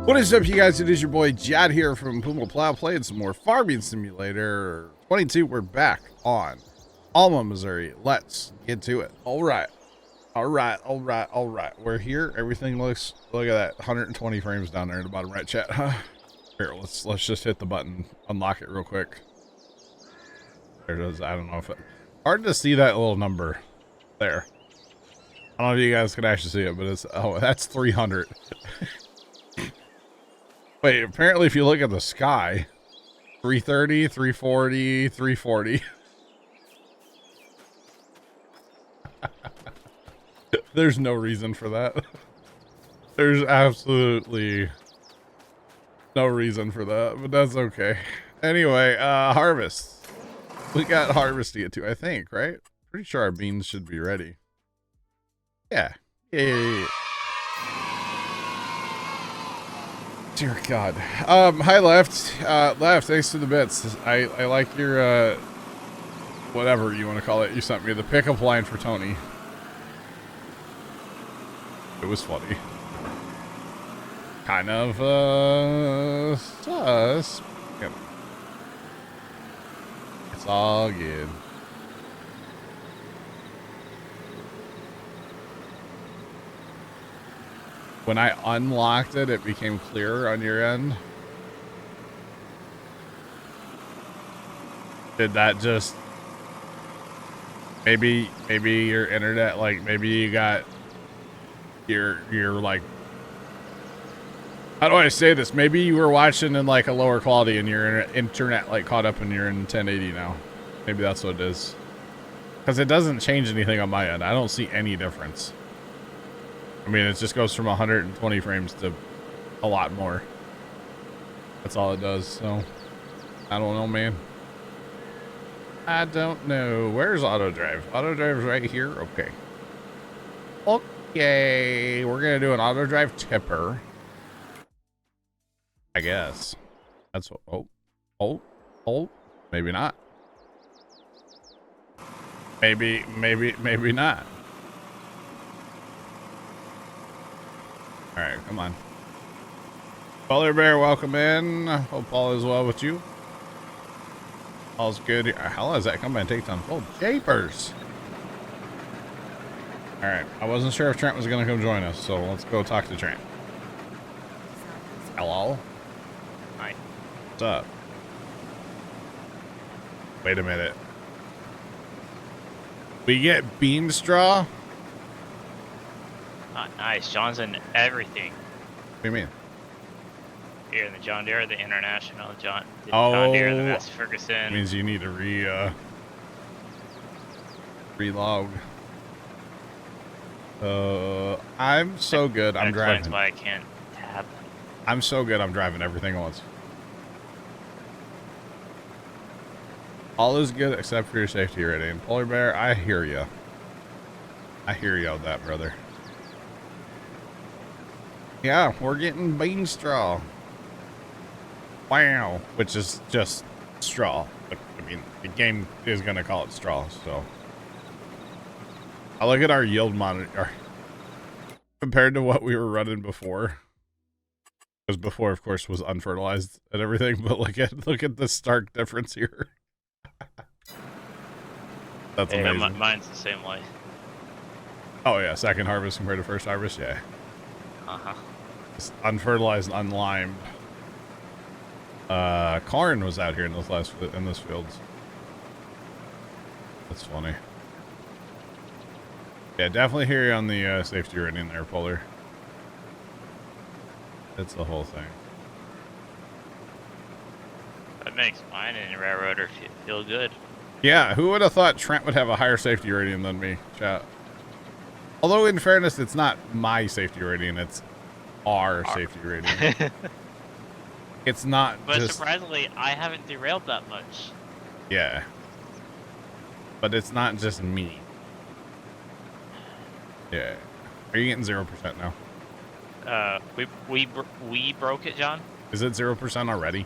What is up, you guys? It is your boy Jad here from Puma Plow, playing some more Farming Simulator 22. We're back on Alma, Missouri. Let's get to it. All right. We're here. Everything looks, look at that, 120 frames down there in the bottom right, chat. Here, let's just hit the button, unlock it real quick. There it is. I don't know if it, hard to see that little number there. I don't know if you guys can actually see it, but it's, oh, that's 300. Wait, apparently if you look at the sky, 330, 340, 340. There's no reason for that. There's absolutely no reason for that, but that's okay. Anyway, harvest. We got harvest to get to, I think, right? Pretty sure our beans should be ready. Yeah. Yeah. Dear God. Hi, Left. Left, thanks for the bits. I like your, whatever you want to call it. You sent me the pickup line for Tony. It was funny. Kind of, sus. It's all good. When I unlocked it, it became clearer on your end. Did that just... Maybe your internet, like, maybe you got your like... How do I say this? Maybe you were watching in, like, a lower quality and your internet, like, caught up and you're in 1080 now. Maybe that's what it is. Because it doesn't change anything on my end. I don't see any difference. I mean, it just goes from 120 frames to a lot more. That's all it does, so... I don't know, man. I don't know. Where's auto drive? Auto drive's right here? Okay. Okay, we're gonna do an auto drive tipper. I guess. That's what... Oh. Maybe not. Maybe not. All right, come on. Polar Bear, welcome in. Hope all is well with you. All's good here. How long does that come by and take time? Oh, japers. All right, I wasn't sure if Trent was going to come join us, so let's go talk to Trent. Hello? Hi. What's up? Wait a minute. We get bean straw? Oh, nice. John's in everything. What do you mean? Here in the John Deere, the International John Deere, the Massey Ferguson. Means you need to relog. I'm so good. I'm driving. Explains why I can't tab. I'm so good. I'm driving everything at once. All is good except for your safety rating. Polar Bear, I hear you. I hear you on that, brother. Yeah, we're getting bean straw. Wow. Which is just straw. But, I mean, the game is going to call it straw, so. I look at our yield monitor. Compared to what we were running before. Because before, of course, was unfertilized and everything. But look at the stark difference here. That's amazing. Mine's the same way. Oh, yeah. Second harvest compared to first harvest? Yeah. Uh-huh. Unfertilized, unlimed. Corn was out here in this fields. That's funny. Yeah, definitely hear you on the safety rating there, Polar. It's the whole thing. That makes mine and Railroader feel good. Yeah, who would have thought Trent would have a higher safety rating than me, chat? Although, in fairness, it's not my safety rating, it's our safety rating. It's not but just... surprisingly, I haven't derailed that much. Yeah. But it's not just me. Yeah. Are you getting 0% now? We broke it, John. Is it 0% already?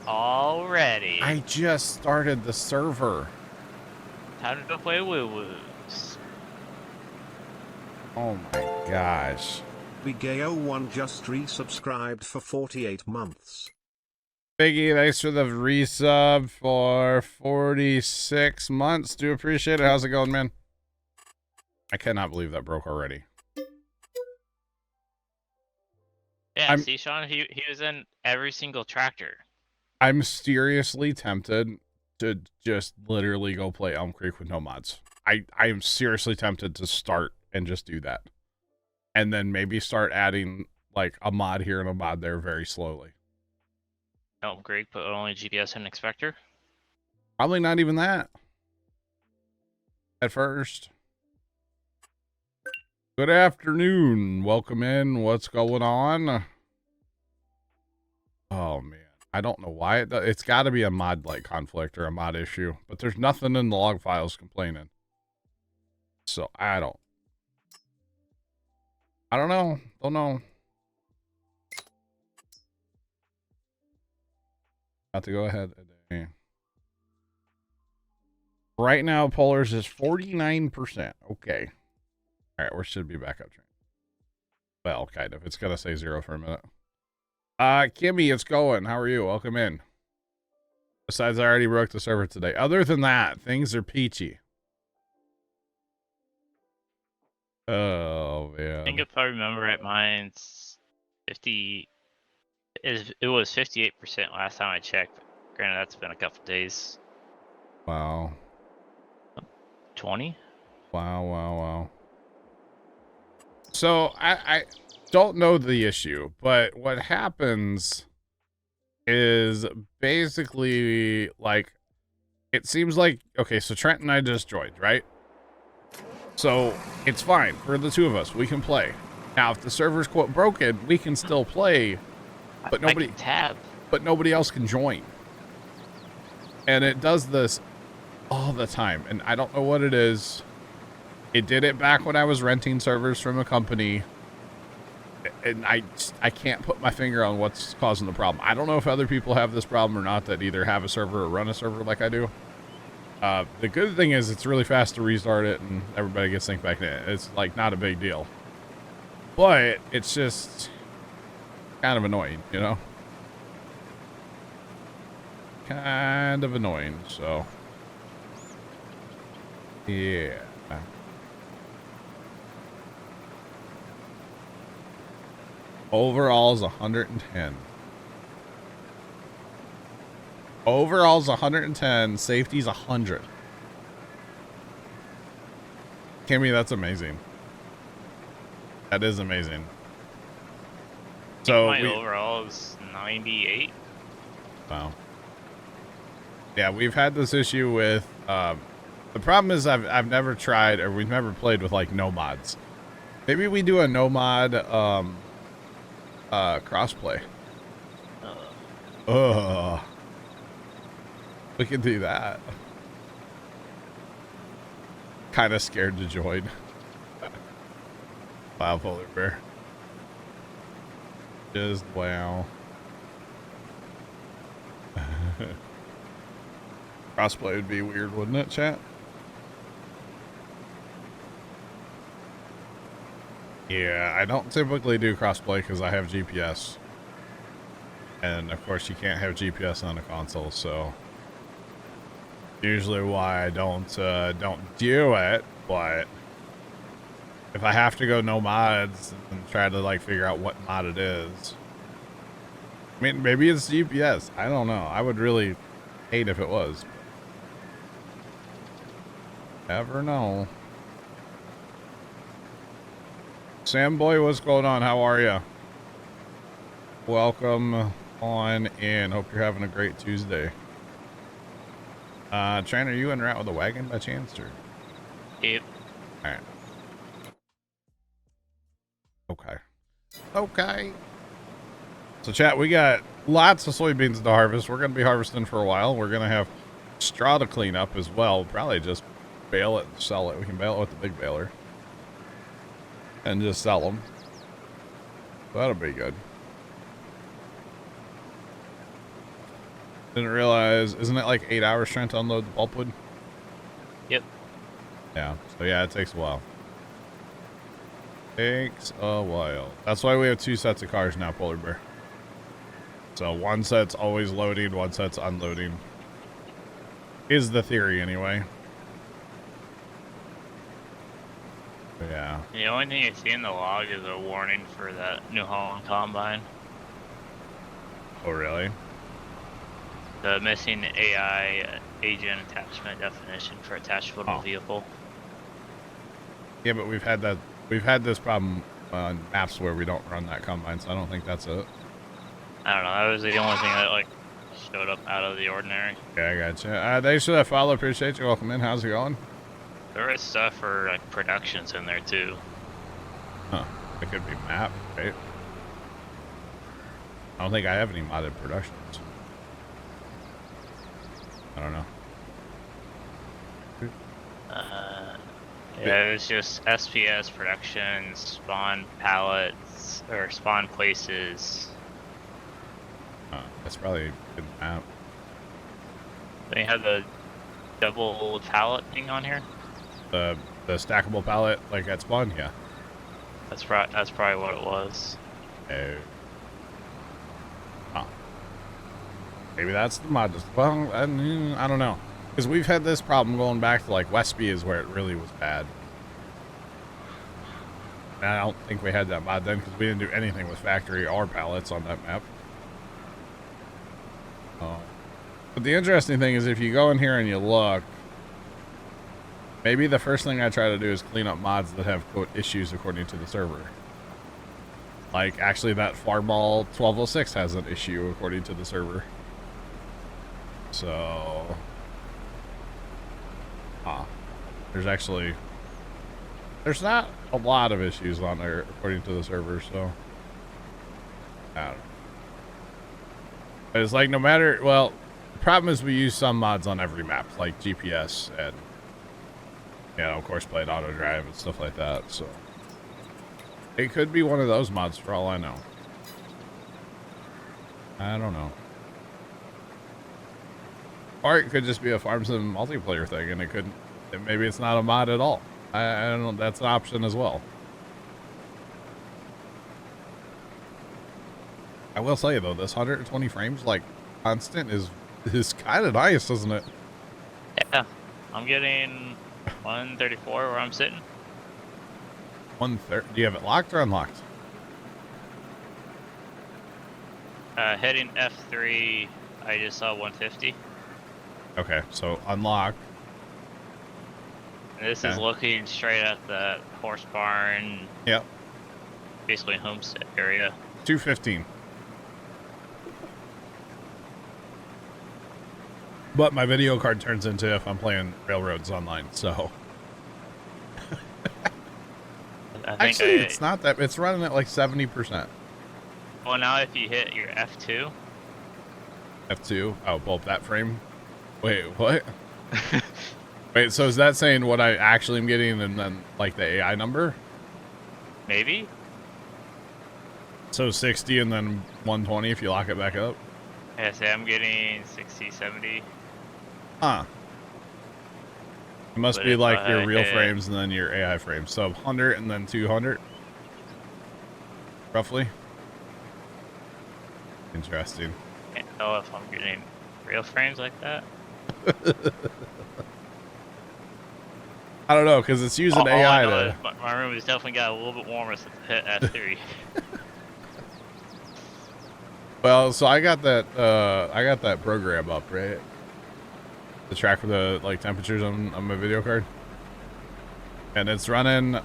Already. I just started the server. Time to play woo-woos. Oh my gosh. Bigay01 just resubscribed for 48 months. Biggie, thanks for the resub for 46 months. Do appreciate it. How's it going, man? I cannot believe that broke already. Yeah, see, Sean, he was in every single tractor. I'm seriously tempted to just literally go play Elm Creek with no mods. I am seriously tempted to start and just do that. And then maybe start adding like a mod here and a mod there very slowly. Elm Creek, but only GPS and Inspector? Probably not even that. At first. Good afternoon. Welcome in. What's going on? Oh, man. I don't know why it's got to be a mod like conflict or a mod issue, but there's nothing in the log files complaining. So I don't know. Don't know. About to go ahead. Right now, Polars is 49%. Okay. All right, we should be back up train. Well, kind of. It's gonna say 0 for a minute. Kimmy, it's going. How are you? Welcome in. Besides, I already broke the server today. Other than that, things are peachy. Oh, man. I think if I remember it, mine's 50. It was 58% last time I checked. Granted, that's been a couple days. Wow. 20? Wow. So, I don't know the issue, but what happens is basically, like, it seems like, okay, so Trent and I just joined, right? So, it's fine for the two of us. We can play. Now, if the server's, quote, broken, we can still play, but nobody... tab. But nobody else can join. And it does this all the time, and I don't know what it is. It did it back when I was renting servers from a company, and I can't put my finger on what's causing the problem. I don't know if other people have this problem or not that either have a server or run a server like I do. The good thing is it's really fast to restart it and everybody gets synced back in. It's like not a big deal, but it's just kind of annoying, you know? Kind of annoying, so yeah. Overall's 110. Overall's 110. Safety's 100. Kimmy, that's amazing. That is amazing. So my overall is 98. Wow. Yeah, we've had this issue with the problem is I've never tried, or we've never played with like no mods. Maybe we do a no mod crossplay. We can do that. Kind of scared to join. Wow, polar bear. Just wow. Crossplay would be weird, wouldn't it, chat? Yeah, I don't typically do crossplay because I have GPS. And of course you can't have GPS on a console, so usually why I don't do it, but if I have to go no mods and try to like figure out what mod it is. I mean, maybe it's GPS. I don't know. I would really hate if it was. Never know. Sam Boy, what's going on? How are you? Welcome on in. Hope you're having a great Tuesday. Trainer, are you in route with a wagon by chance, or? Yep. All right. Okay. So, chat, we got lots of soybeans to harvest. We're going to be harvesting for a while. We're going to have straw to clean up as well. Probably just bale it and sell it. We can bale it with the big baler and just sell them. That'll be good. Didn't realize, isn't it like 8 hours trying to unload the pulpwood? Yep. Yeah. So yeah, it takes a while. Takes a while. That's why we have 2 sets of cars now, Polar Bear. So one set's always loading, one set's unloading. Is the theory, anyway. But yeah. The only thing you see in the log is a warning for that New Holland Combine. Oh, really? The missing AI agent attachment definition for attachable vehicle. Yeah, but we've had this problem on maps where we don't run that combine, so I don't think that's it. I don't know. That was the only thing that like showed up out of the ordinary. Yeah, I gotcha. Thanks for that follow. Appreciate you. Welcome in. How's it going? There is stuff for like productions in there too. Huh. It could be map, right? I don't think I have any modded productions. I don't know. Yeah, it was just SPS productions, spawn pallets or spawn places. That's probably a good map. Then you have the double pallet thing on here. The stackable pallet, like at spawn, yeah. That's probably what it was. Oh. Huh. Maybe that's the mod. Well, I don't know. Because we've had this problem going back to like Westby is where it really was bad. And I don't think we had that mod then because we didn't do anything with factory or pallets on that map. But the interesting thing is if you go in here and you look, maybe the first thing I try to do is clean up mods that have, quote, issues according to the server. Like, actually, that Farball 1206 has an issue according to the server. So... There's not a lot of issues on there according to the server, so... I don't know. But it's like no matter... Well, the problem is we use some mods on every map, like GPS and... You know, of course, played auto drive and stuff like that, so... It could be one of those mods for all I know. I don't know. Or it could just be a Farm Sim multiplayer thing, and it could... Maybe it's not a mod at all. I don't know. That's an option as well. I will say, though, this 120 frames, like, constant is kind of nice, isn't it? Yeah. I'm getting 134 where I'm sitting. 130. Do you have it locked or unlocked? Hitting F3, I just saw 150. Okay, so unlock. And this is looking straight at the horse barn. Yep. Basically homestead area. 215. But my video card turns into if I'm playing Railroads online, so. Actually, it's not that. It's running at like 70%. Well, now if you hit your F2. F2? Oh, pull up that frame. Wait, what? Wait, so is that saying what I actually am getting and then like the AI number? Maybe. So 60 and then 120 if you lock it back up? Yeah, say I'm getting 60, 70. Huh. It must be like your real frames and then your AI frames. So 100 and then 200? Roughly? Interesting. Can't tell if I'm getting real frames like that. I don't know, because it's using AI to... My room has definitely got a little bit warmer since I hit F3. Well, so I got that program up, right? The track for the like temperatures on my video card. And it's running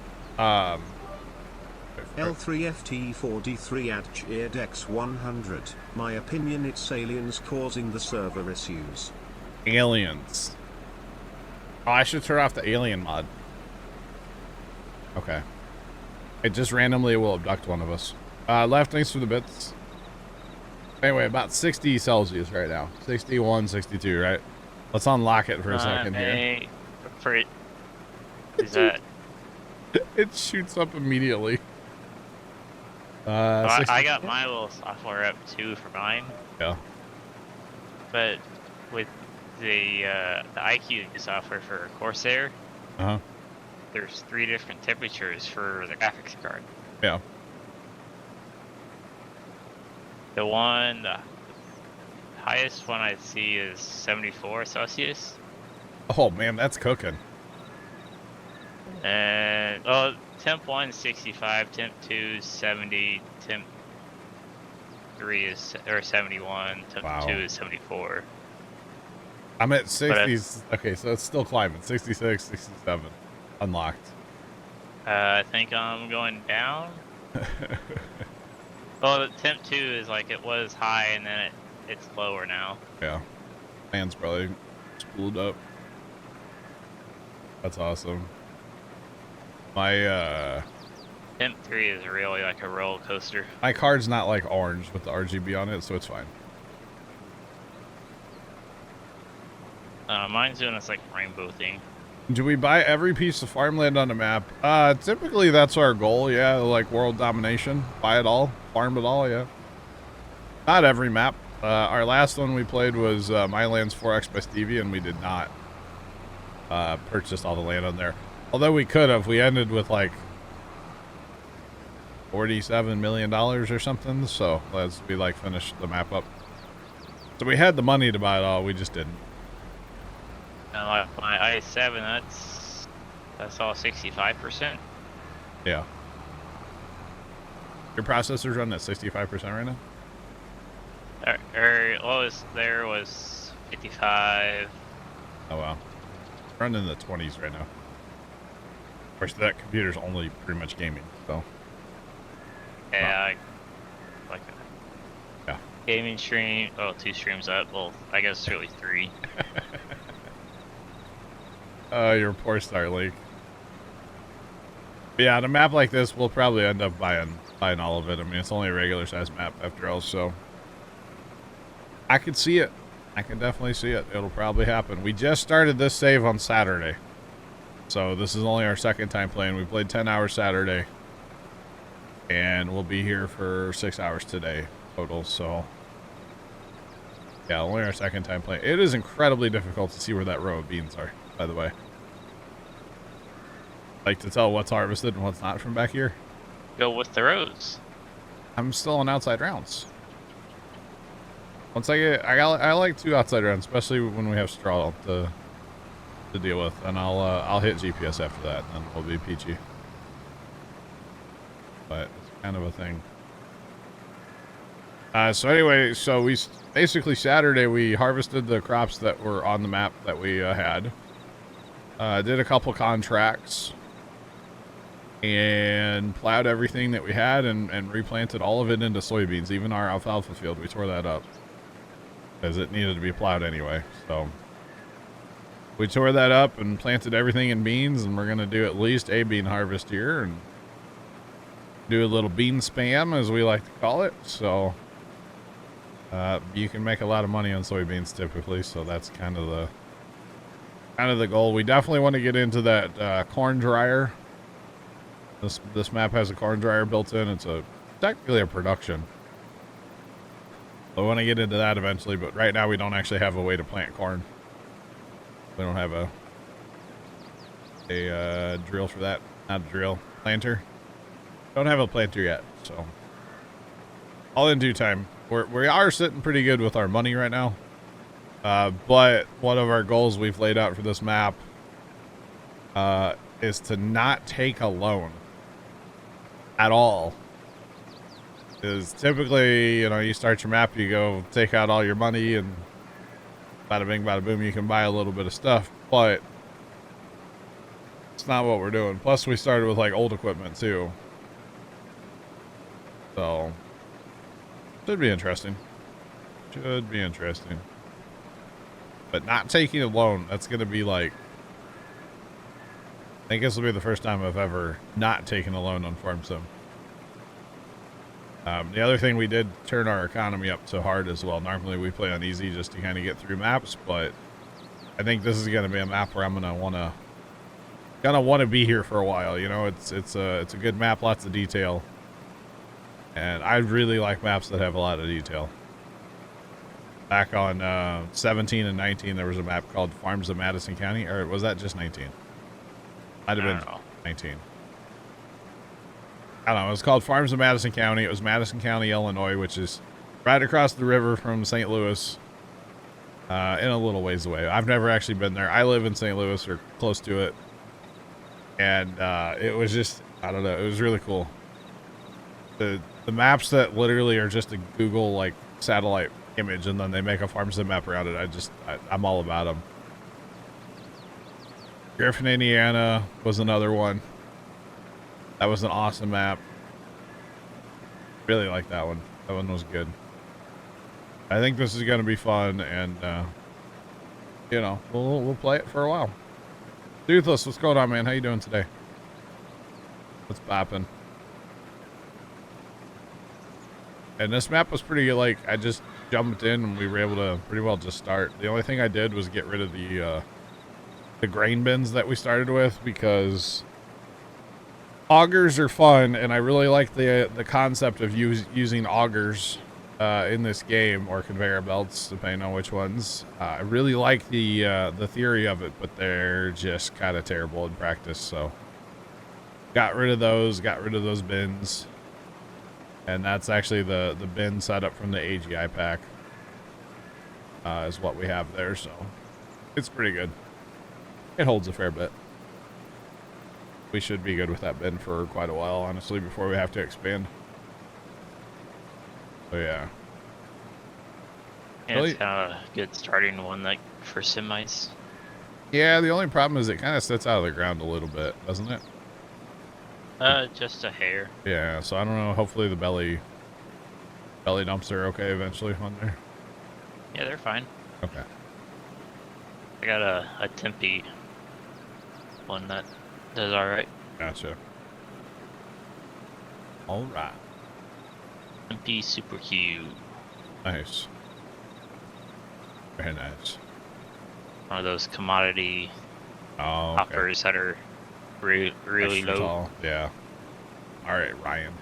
L3FT4D3 at Cheerdex 100. My opinion, it's aliens causing the server issues. Aliens. Oh, I should turn off the alien mod. Okay. It just randomly will abduct one of us. Left, thanks for the bits. Anyway, about 60 Celsius right now. 61, 62, right? Let's unlock it for a second here. Is that... It shoots up immediately. I got my little software up too for mine. Yeah. But with the IQ software for Corsair, there's 3 different temperatures for the graphics card. Yeah. The highest one I see is 74 Celsius. Oh man, that's cooking. And temp 1 is 65, temp 2 is 70, temp 3 is 71, temp Wow. 2 is 74. I'm at 60s. Okay, so it's still climbing. 66, 67. Unlocked. I think I'm going down. Well, temp 2 is like it was high and then it's lower now. Yeah. Fan's probably spooled up. That's awesome. My Temp 3 is really like a roller coaster. my card's not like orange with the RGB on it, so it's fine. Mine's doing this like rainbow thing. Do we buy every piece of farmland on the map? Typically that's our goal, yeah, like world domination. Buy it all, farm it all, yeah. Not every map. Our last one we played was My Lands 4X by Stevie, and we did not purchase all the land on there. Although we could have. We ended with like $47 million or something, so as we like finished the map up. So we had the money to buy it all, we just didn't. And like my i7, that's all 65%. Yeah. Your processor's running at 65% right now? Lowest there was 55. Oh wow. Running in the 20s right now. Of course, that computer's only pretty much gaming, so. Yeah, like Yeah. gaming stream. Oh, 2 streams up. Well, I guess really 3. Your poor Starlink. But yeah, on a map like this, we'll probably end up buying all of it. I mean, it's only a regular size map after all, so. I can see it. I can definitely see it. It'll probably happen. We just started this save on Saturday. So this is only our second time playing. We played 10 hours Saturday. And we'll be here for 6 hours today total, so. Yeah, only our second time playing. It is incredibly difficult to see where that row of beans are, by the way. Like to tell what's harvested and what's not from back here. Go with the rows. I'm still on outside rounds. Once I like 2 outside rounds, especially when we have straw to deal with, and I'll hit GPS after that, and then we'll be peachy. But it's kind of a thing. So anyway, so we basically Saturday we harvested the crops that were on the map that we had. Did a couple contracts and plowed everything that we had and replanted all of it into soybeans. Even our alfalfa field, we tore that up because it needed to be plowed anyway. So we tore that up and planted everything in beans, and we're going to do at least a bean harvest here and do a little bean spam, as we like to call it. So you can make a lot of money on soybeans typically, so that's kind of the goal. We definitely want to get into that corn dryer. This map has a corn dryer built in. It's technically a production. I want to get into that eventually, but right now we don't actually have a way to plant corn. We don't have a drill for that. Not a drill. Planter. Don't have a planter yet, so all in due time. We are sitting pretty good with our money right now, but one of our goals we've laid out for this map is to not take a loan at all. Is typically, you start your map, you go take out all your money, and bada bing, bada boom, you can buy a little bit of stuff, but it's not what we're doing. Plus, we started with like old equipment too, so should be interesting. Should be interesting. But not taking a loan, that's going to be like, I think this will be the first time I've ever not taken a loan on Farm Sim. The other thing, we did turn our economy up to hard as well. Normally we play on easy just to kind of get through maps, but I think this is going to be a map where I'm going to want to be here for a while. It's a good map, lots of detail. And I really like maps that have a lot of detail. Back on 17 and 19, there was a map called Farms of Madison County, or was that just 19? Might have been. 19. I don't know. It was called Farms of Madison County. It was Madison County, Illinois, which is right across the river from St. Louis, in a little ways away. I've never actually been there. I live in St. Louis or close to it. And it was just, I don't know, it was really cool. The maps that literally are just a Google like satellite image and then they make a farm sim map around it. I'm all about them. Griffin, Indiana was another one. That was an awesome map. Really like that one. That one was good. I think this is going to be fun, and you know, we'll play it for a while. Toothless, what's going on, man? How you doing today? What's poppin'? And this map was pretty, like, I just jumped in and we were able to pretty well just start. The only thing I did was get rid of the grain bins that we started with, because augers are fun, and I really like the concept of using augers in this game, or conveyor belts, depending on which ones. I really like the theory of it, but they're just kind of terrible in practice. So got rid of those bins, and that's actually the bin setup from the AGI pack is what we have there. So it's pretty good. It holds a fair bit. We should be good with that bin for quite a while, honestly, before we have to expand. So yeah. Yeah, Really? it's kind of a good starting one, like for semis. Yeah, the only problem is it kind of sits out of the ground a little bit, doesn't it? Just a hair. Yeah, so I don't know. Hopefully the belly dumps are okay eventually on there. Yeah, they're fine. Okay. I got a Tempe one that does alright. Gotcha. All right. Tempe Super Q. Nice. Very nice. One of those commodity Oh, okay. hoppers that are really Extra low. tall. Yeah. All right, Ryan.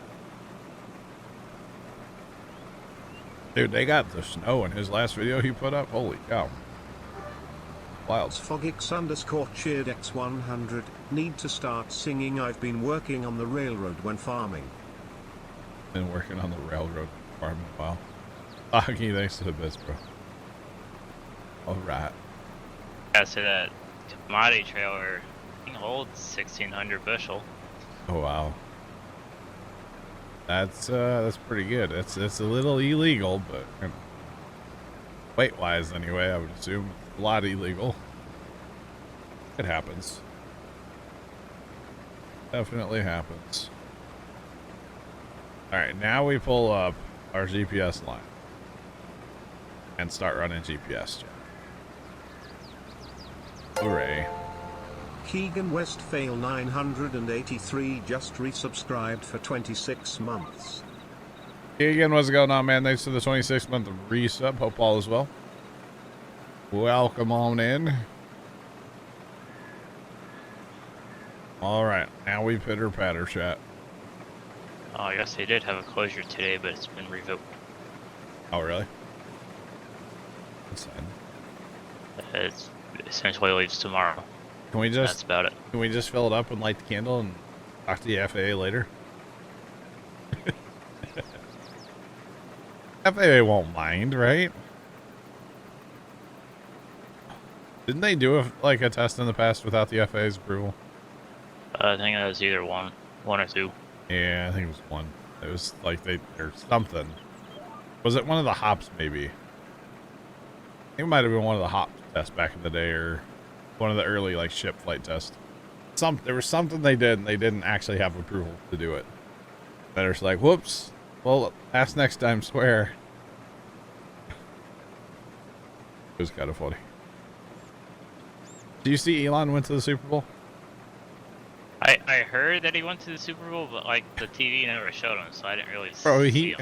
Dude, they got the snow in his last video he put up. Holy cow. Wild. Fogix_cheered X100. Need to start singing. I've been working on the railroad when farming. Been working on the railroad farm a while. Aki, thanks to the bits, bro. All right. Yeah, so that commodity trailer thing holds 1,600 bushel. Oh wow. That's pretty good. It's a little illegal, but you know, weight wise anyway, I would assume a lot illegal. It happens. Definitely happens. All right, now we pull up our GPS line and start running GPS. Hooray. Keegan Westphale 983 just resubscribed for 26 months. Hey again, what's going on, man? Thanks for the 26th month of resub. Hope all is well. Welcome on in. All right, now we pitter patter chat. Oh, I guess they did have a closure today, but it's been revoked. Oh, really? That's fine. It's essentially leaves tomorrow. Can we That's just about it. fill it up and light the candle and talk to the FAA later? FAA won't mind, right? Didn't they do a test in the past without the FAA's approval? I think that was either one or two. Yeah, I think it was one. It was like or something. Was it one of the hops, maybe? I think it might have been one of the hop tests back in the day, or one of the early like ship flight tests. There was something they did, and they didn't actually have approval to do it. They're just like, whoops. Well, ask next time, swear. It was kind of funny. Do you see Elon went to the Super Bowl? I heard that he went to the Super Bowl, but like the TV never showed him, so I didn't really Bro, see him.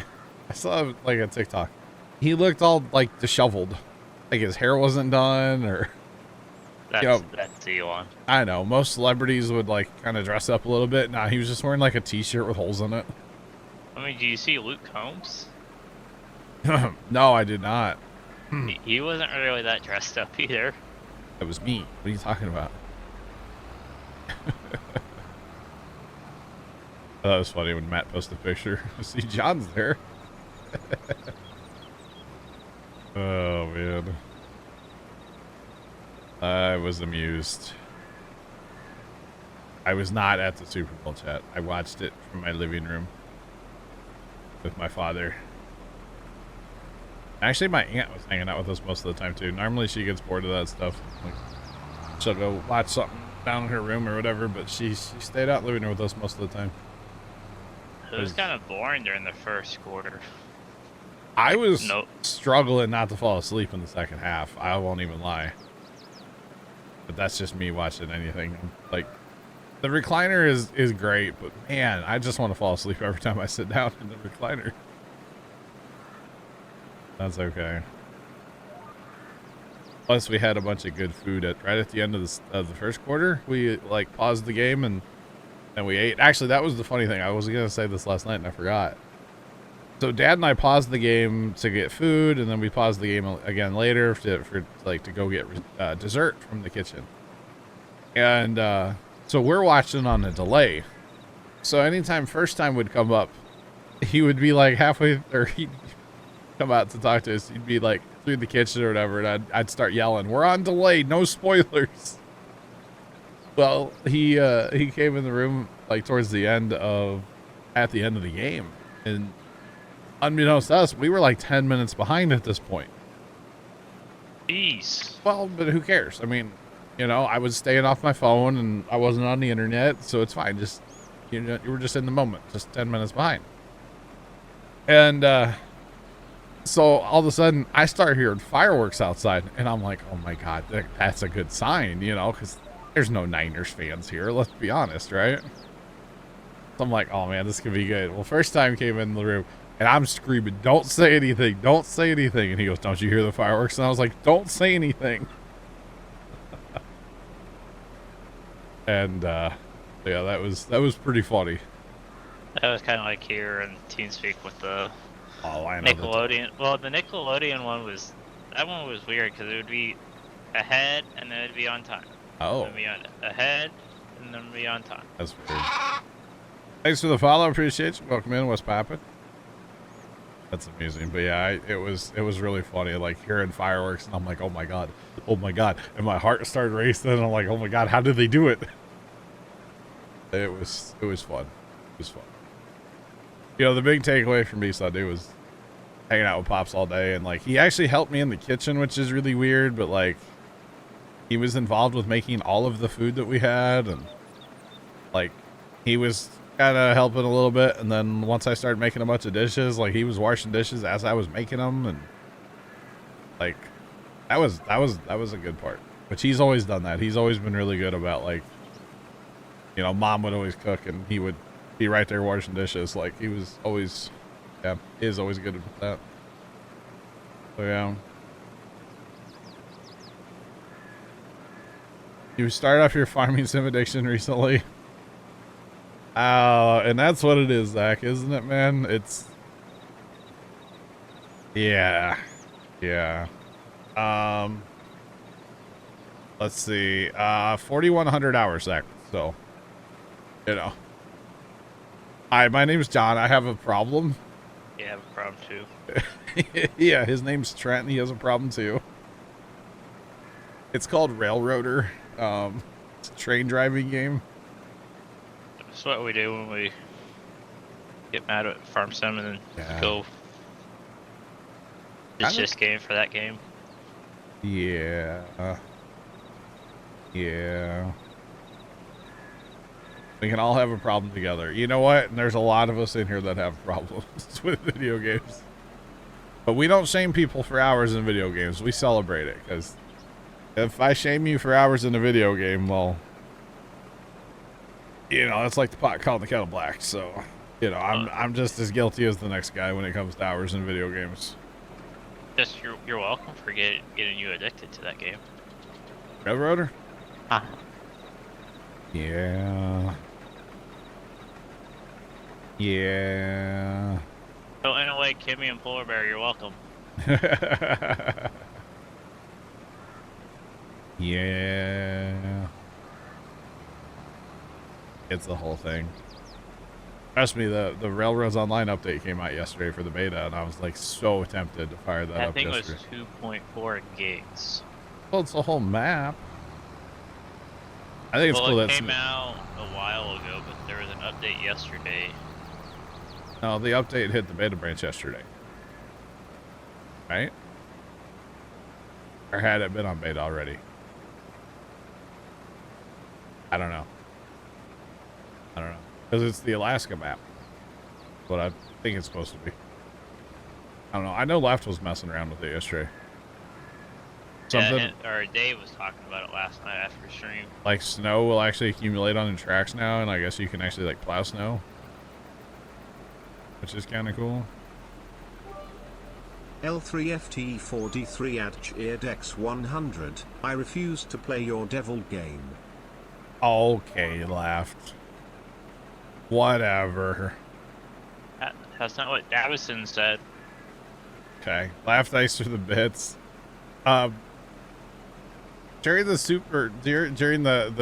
I saw like a TikTok. He looked all like disheveled, like his hair wasn't done, or That's Elon. I know most celebrities would like kind of dress up a little bit. Nah, he was just wearing like a t-shirt with holes in it. I mean, do you see Luke Combs? No, I did not. He wasn't really that dressed up either. That was me. What are you talking about? I thought it was funny when Matt posted a picture. See, John's there. Oh, man. I was amused. I was not at the Super Bowl, chat. I watched it from my living room with my father. Actually, my aunt was hanging out with us most of the time, too. Normally, she gets bored of that stuff. Like, she'll go watch something down in her room or whatever, but she stayed out living with us most of the time. It was kind of boring during the first quarter. I was Nope. struggling not to fall asleep in the second half. I won't even lie. But that's just me watching anything. Like, the recliner is great, but man, I just want to fall asleep every time I sit down in the recliner. That's okay. Plus, we had a bunch of good food right at the end of the first quarter. We like paused the game and we ate. Actually, that was the funny thing. I was gonna say this last night and I forgot. So Dad and I paused the game to get food, and then we paused the game again later to go get dessert from the kitchen. And so we're watching on a delay. So anytime first time would come up, he would be like halfway, or he'd come out to talk to us. He'd be like through the kitchen or whatever, and I'd start yelling, "We're on delay, no spoilers." Well, he came in the room like towards the end of the game, and unbeknownst to us, we were like 10 minutes behind at this point. Jeez. Well, but who cares? I mean, I was staying off my phone and I wasn't on the internet, so it's fine. Just, you were just in the moment, just 10 minutes behind. And so all of a sudden, I start hearing fireworks outside, and I'm like, oh my God, that's a good sign, because there's no Niners fans here. Let's be honest, right? So I'm like, oh man, this could be good. Well, first time came in the room, and I'm screaming, don't say anything, don't say anything. And he goes, don't you hear the fireworks? And I was like, don't say anything. And yeah, that was pretty funny. That was kind of like here in TeamSpeak with the I know Nickelodeon. Well, the Nickelodeon one was weird because it would be ahead and then it'd be on time. Oh. It'd be ahead and then be on time. That's weird. Thanks for the follow. Appreciate you. Welcome in. What's poppin'? That's amusing. But yeah, it was really funny. Like hearing fireworks, and I'm like, oh my God, and my heart started racing. And I'm like, oh my God, how did they do it? It was fun. It was fun. The big takeaway from me Sunday was hanging out with Pops all day, and like he actually helped me in the kitchen, which is really weird. But like he was involved with making all of the food that we had, and like he was kind of helping a little bit, and then once I started making a bunch of dishes, like he was washing dishes as I was making them, and like that was a good part. Which he's always done that. He's always been really good about like, Mom would always cook and he would be right there washing dishes. Like he was always, is always good at that. So yeah. You started off your farming sim addiction recently. And that's what it is, Zach, isn't it, man? It's... Yeah. Let's see. 4,100 hours, Zach. So, Hi, my name's John. I have a problem. Yeah, I have a problem too. Yeah, his name's Trent, and he has a problem too. It's called Railroader. It's a train driving game. That's what we do when we get mad at Farm Sim and then go just game for that game. Yeah. We can all have a problem together. You know what? And there's a lot of us in here that have problems with video games. But we don't shame people for hours in video games. We celebrate it, because if I shame you for hours in a video game, well, it's like the pot calling the kettle black. So, I'm just as guilty as the next guy when it comes to hours in video games. Just you're welcome for getting you addicted to that game. Railroader? Huh. Yeah. So in a way, Kimmy and Polar Bear, you're welcome. Yeah. It's the whole thing. Trust me, the Railroads Online update came out yesterday for the beta, and I was like so tempted to fire that That up thing yesterday. was 2.4 gigs. Well, it's the whole map. I think it's Well, cool it that came out a while ago, but there was an update yesterday. no, the update hit the beta branch yesterday, right? Or had it been on beta already? I don't know. Because it's the Alaska map. What I think it's supposed to be. I don't know. I know Left was messing around with it yesterday. Something Or Dave was talking about it last night after stream. like snow will actually accumulate on the tracks now, and I guess you can actually like plow snow, which is kind of cool. L3FT43 at Cheerdex 100. I refuse to play your devil game. Okay, Left. Whatever. That's not what Davison said. Okay, Left ice through the bits. During the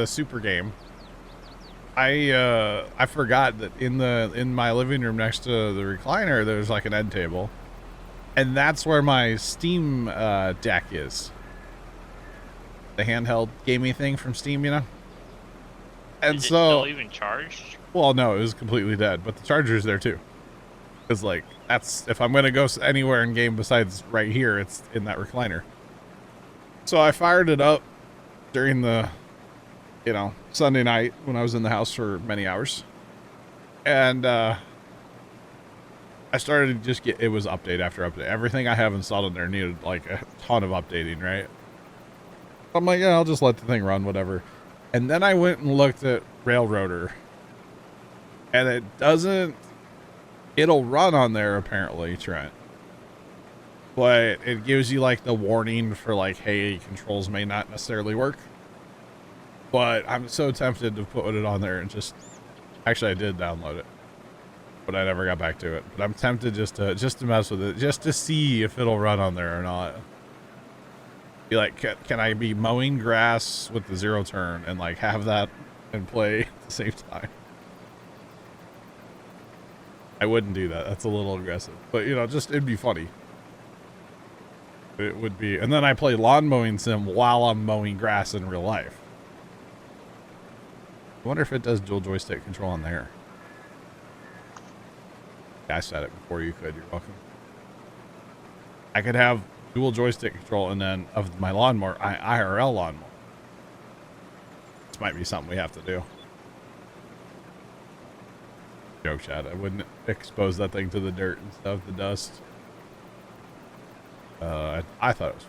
super game, I forgot that in my living room next to the recliner there's like an end table, and that's where my Steam deck is. The handheld gaming thing from Steam, you know. And Is it so, still even charged? well, no, it was completely dead, but the charger's there too. Because like that's if I'm gonna go anywhere in game besides right here, it's in that recliner. So I fired it up during the, Sunday night when I was in the house for many hours. And I started to just it was update after update. Everything I have installed in there needed like a ton of updating, right? I'm like, yeah, I'll just let the thing run, whatever. And then I went and looked at Railroader. And it'll run on there apparently, Trent. But it gives you like the warning for like, hey, controls may not necessarily work. But I'm so tempted to put it on there and just, actually I did download it, but I never got back to it. But I'm tempted just to mess with it, just to see if it'll run on there or not. Be like, can I be mowing grass with the zero turn and like have that and play at the same time? I wouldn't do that. That's a little aggressive, but just it'd be funny. It would be, and then I play lawn mowing sim while I'm mowing grass in real life. I wonder if it does dual joystick control on there. Yeah, I said it before you could. You're welcome. I could have dual joystick control and then of my lawnmower, IRL lawnmower. This might be something we have to do. Joke chat. I wouldn't expose that thing to the dirt and stuff, the dust. I thought it was.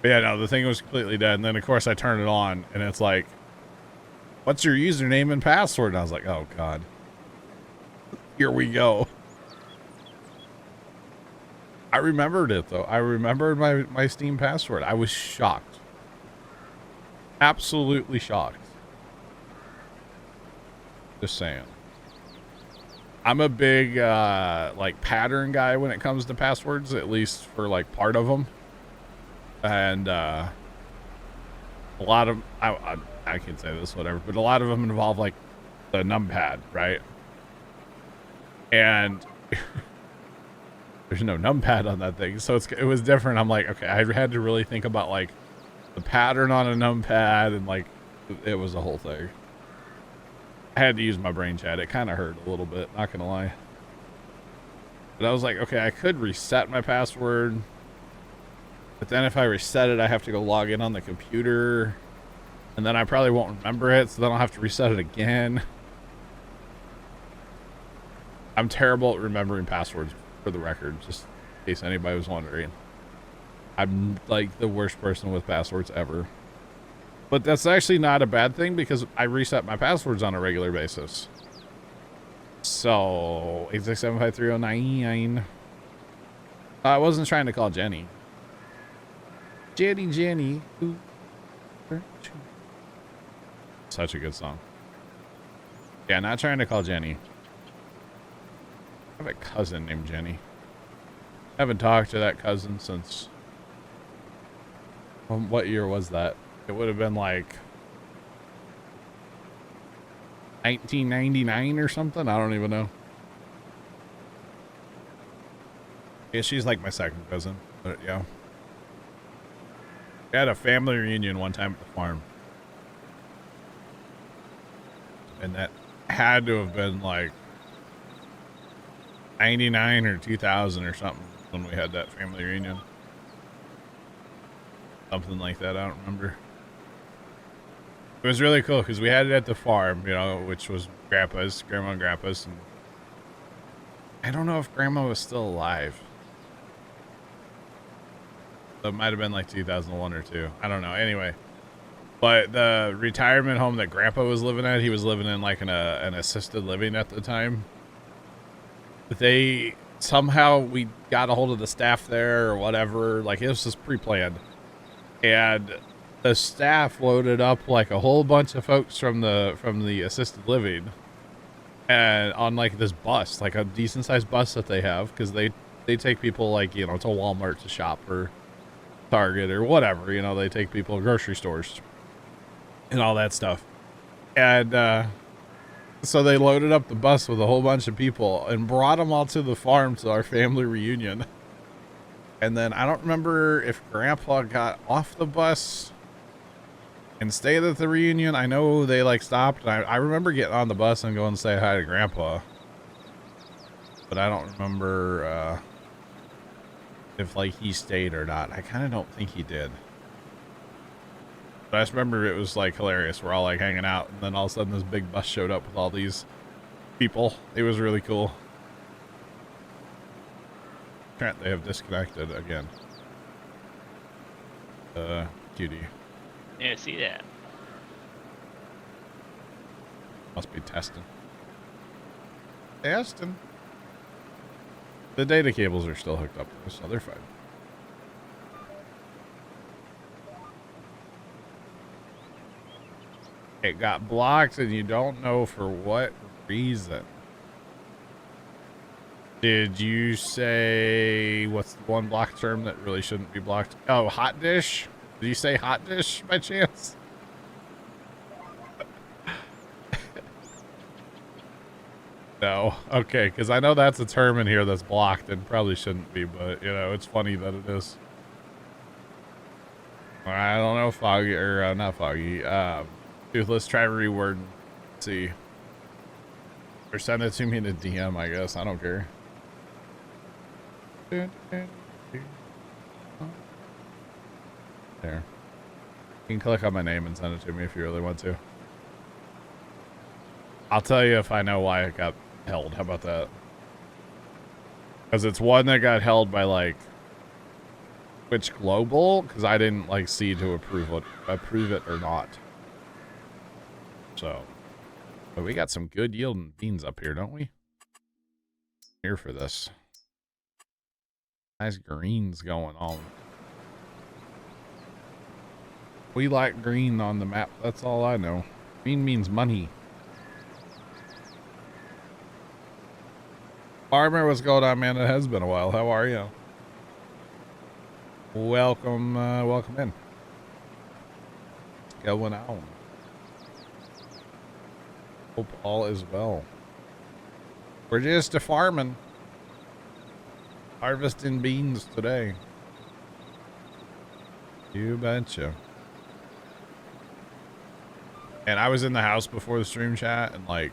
But yeah, no, the thing was completely dead. And then, of course, I turned it on, and it's like, what's your username and password? And I was like, oh, God. Here we go. I remembered it, though. I remembered my Steam password. I was shocked. Absolutely shocked. Just saying. I'm a big, like, pattern guy when it comes to passwords, at least for, like, part of them. And, a lot of, I can say this, whatever, but a lot of them involve, like, the numpad, right? And there's no numpad on that thing, so it was different. I'm like, okay, I had to really think about, like, the pattern on a numpad, and, like, it was a whole thing. I had to use my brain chat. It kind of hurt a little bit, not gonna lie. But I was like, okay, I could reset my password, but then if I reset it, I have to go log in on the computer, and then I probably won't remember it, so then I'll have to reset it again. I'm terrible at remembering passwords, for the record, just in case anybody was wondering. I'm like the worst person with passwords ever. But that's actually not a bad thing because I reset my passwords on a regular basis. So 8675309. I wasn't trying to call Jenny. Jenny. Ooh. Such a good song. Yeah, not trying to call Jenny. I have a cousin named Jenny. I haven't talked to that cousin since... what year was that? It would have been like 1999 or something. I don't even know. Yeah, she's like my second cousin. But yeah. We had a family reunion one time at the farm. And that had to have been like 99 or 2000 or something when we had that family reunion. Something like that, I don't remember. It was really cool because we had it at the farm, you know, which was grandma and grandpa's. And I don't know if grandma was still alive. So it might have been like 2001 or 2. I don't know. Anyway, but the retirement home that grandpa was living at, he was living in like an assisted living at the time. But they somehow, we got a hold of the staff there or whatever. Like it was just pre-planned. And the staff loaded up like a whole bunch of folks from the assisted living, and on like this bus, like a decent sized bus that they have, because they take people like, you know, to Walmart to shop or Target or whatever, you know, they take people to grocery stores and all that stuff. And so they loaded up the bus with a whole bunch of people and brought them all to the farm to our family reunion. And then I don't remember if grandpa got off the bus and stayed at the reunion. I know they like stopped, and I remember getting on the bus and going to say hi to grandpa, but I don't remember if like he stayed or not. I kind of don't think he did, but I just remember it was like hilarious. We're all like hanging out, and then all of a sudden this big bus showed up with all these people. It was really cool. Trent, they have disconnected again. Cutie. Yeah, see that. Must be testing. Testing. The data cables are still hooked up to this, so they're fine. It got blocked and you don't know for what reason. Did you say, what's the one block term that really shouldn't be blocked? Oh, hot dish? Did you say hot dish by chance? No. Okay, because I know that's a term in here that's blocked and probably shouldn't be, but, you know, it's funny that it is. I don't know, Foggy, or not Foggy. Toothless, try to reword and see. Or send it to me in a DM, I guess. I don't care. There. You can click on my name and send it to me if you really want to. I'll tell you if I know why it got held. How about that? Because it's one that got held by like Twitch Global, because I didn't like see to approve it or not. So, but we got some good yielding beans up here, don't we? Here for this. Nice greens going on. We like green on the map. That's all I know. Green means money. Farmer, what's going on, man? It has been a while. How are you? Welcome, welcome in. What's going on? Hope all is well. We're just a farming. Harvesting beans today. You betcha. And I was in the house before the stream chat, and like,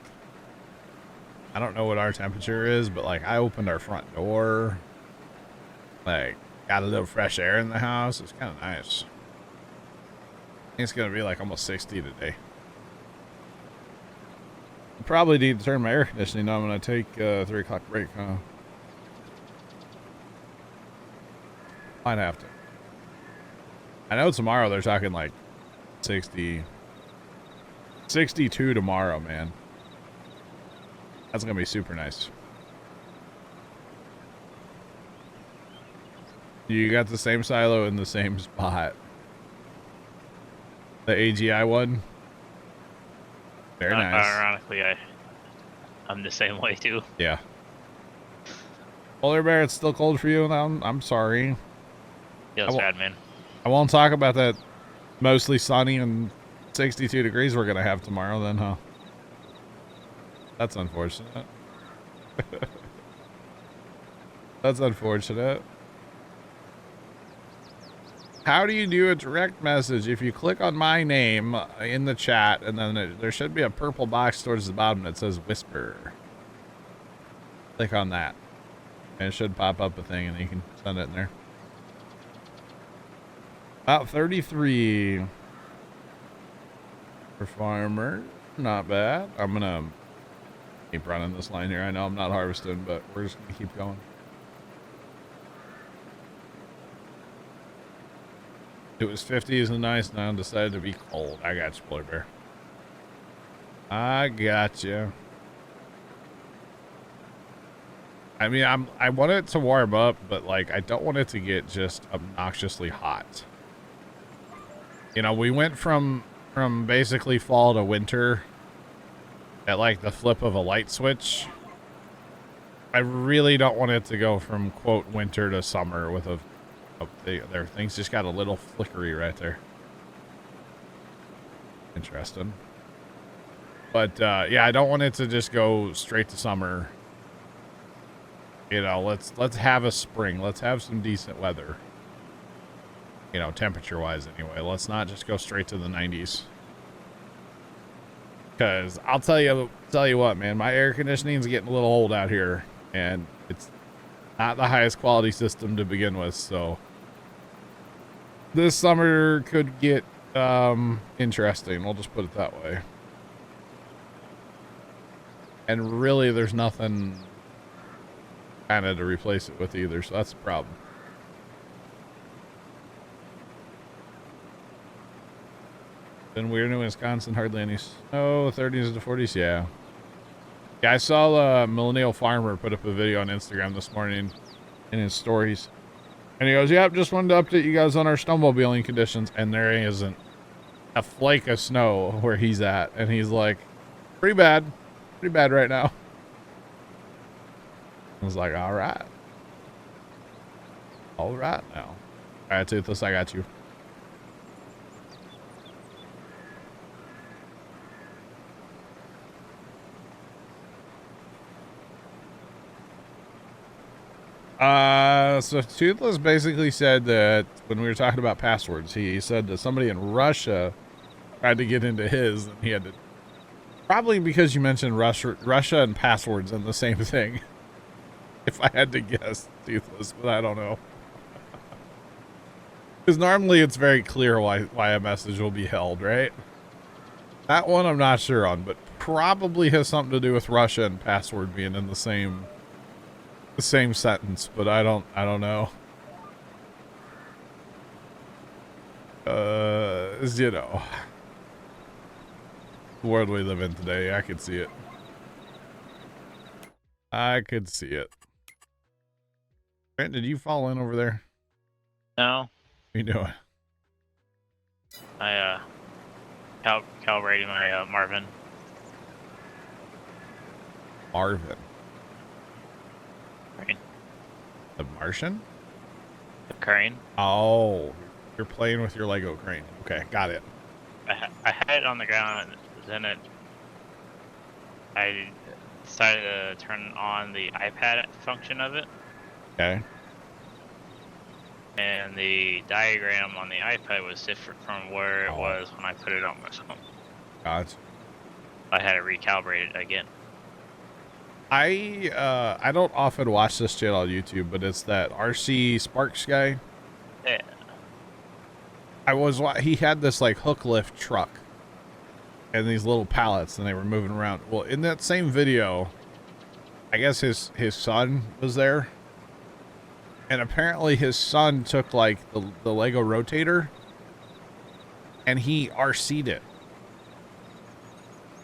I don't know what our temperature is, but like I opened our front door, like got a little fresh air in the house. It's kind of nice. I think it's gonna be like almost 60 today. I probably need to turn my air conditioning on when I take a 3 o'clock break, huh? Might have to. I know tomorrow they're talking like 60, 62 tomorrow, man. That's gonna be super nice. You got the same silo in the same spot. The AGI one. Very nice. Ironically, I'm the same way too. Yeah. Polar Bear, it's still cold for you now. I'm sorry. Feels bad, man. I won't talk about that mostly sunny and 62 degrees we're gonna have tomorrow then, huh? That's unfortunate. That's unfortunate. How do you do a direct message? If you click on my name in the chat, and then there should be a purple box towards the bottom that says whisper. Click on that. And it should pop up a thing, and you can send it in there. About 33 for farmer. Not bad. I'm gonna keep running this line here. I know I'm not harvesting, but we're just gonna keep going. It was 50s and nice. Now I decided to be cold. I got you, Polar Bear. I got you. I mean, I want it to warm up, but like I don't want it to get just obnoxiously hot. You know, we went from basically fall to winter at like the flip of a light switch. I really don't want it to go from quote winter to summer with a there things just got a little flickery right there. Interesting. But yeah, I don't want it to just go straight to summer. You know, let's have a spring. Let's have some decent weather. You know, temperature wise anyway. Let's not just go straight to the 90s. Cause I'll tell you what, man, my air conditioning's getting a little old out here, and it's not the highest quality system to begin with, so this summer could get interesting. We'll just put it that way. And really, there's nothing kind of to replace it with either, so that's the problem. Been weird in Wisconsin, hardly any snow, 30s to 40s, yeah. Yeah, I saw a millennial farmer put up a video on Instagram this morning in his stories. And he goes, yep, just wanted to update you guys on our snowmobiling conditions. And there isn't a flake of snow where he's at. And he's like, pretty bad right now. I was like, all right. All right now. All right, Toothless, I got you. So Toothless basically said that when we were talking about passwords, he said that somebody in Russia tried to get into his, and he had to, probably because you mentioned Russia and passwords in the same thing. If I had to guess, Toothless, but I don't know. Because normally it's very clear why a message will be held, right? That one I'm not sure on, but probably has something to do with Russia and password being in the same sentence, but I don't know. You know, the world we live in today, I could see it. I could see it. Grant, did you fall in over there? No. What are you doing? I calibrating my Marvin. Marvin. Crane. The Martian? The crane. Oh, you're playing with your Lego crane. Okay, got it. I had it on the ground, and then I decided to turn on the iPad function of it. Okay. And the diagram on the iPad was different from where it was when I put it on my phone. Gotcha. I had to recalibrate it again. I don't often watch this channel on YouTube, but it's that RC Sparks guy. Yeah. He had this like hook lift truck and these little pallets, and they were moving around. Well, in that same video, I guess his son was there, and apparently his son took like the Lego rotator and he RC'd it.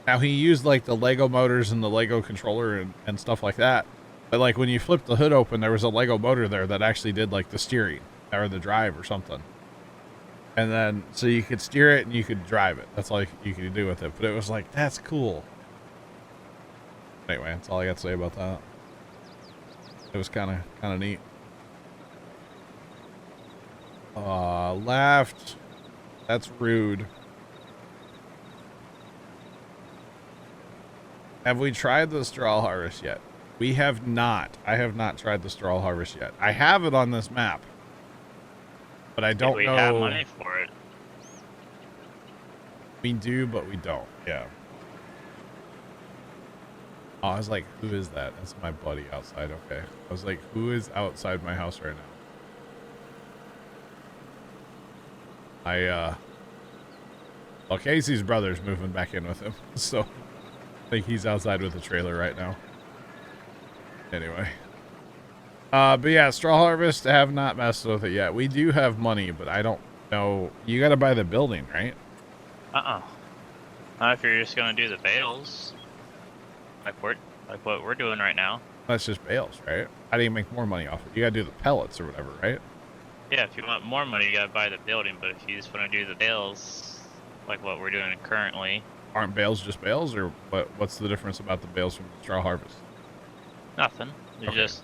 Now, he used like the Lego motors and the Lego controller and stuff like that. But like when you flipped the hood open, there was a Lego motor there that actually did like the steering or the drive or something. And then, so you could steer it and you could drive it. That's all you could do with it. But it was like, that's cool. Anyway, that's all I got to say about that. It was kind of neat. Left. That's rude. Have we tried the straw harvest yet? We have not. I have not tried the straw harvest yet. I have it on this map, but I don't we know. have money for it. We do, but we don't. Yeah. Oh, I was like, who is that? That's my buddy outside. Okay. I was like, who is outside my house right now? Well, Casey's brother's moving back in with him, so I think he's outside with the trailer right now. Anyway. But yeah, straw harvest, I have not messed with it yet. We do have money, but I don't know. You got to buy the building, right? Not if you're just gonna do the bales. Like what we're doing right now. That's just bales, right? How do you make more money off it? You got to do the pellets or whatever, right? Yeah, if you want more money, you gotta buy the building. But if you just want to do the bales, like what we're doing currently. Aren't bales just bales, or what's the difference about the bales from the straw harvest? Nothing. It's Okay. just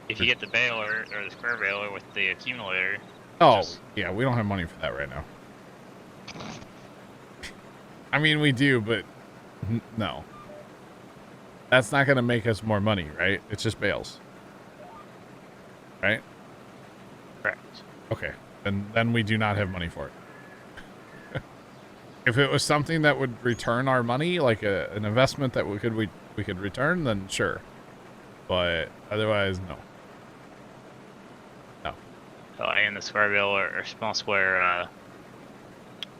if you get the baler or the square baler with the accumulator. Oh, yeah, we don't have money for that right now. I mean, we do, but no. That's not going to make us more money, right? It's just bales. Right? Correct. Okay. Then we do not have money for it. If it was something that would return our money, like an investment that we could return, then sure. But otherwise, no. No. Oh, and the square baler or small square,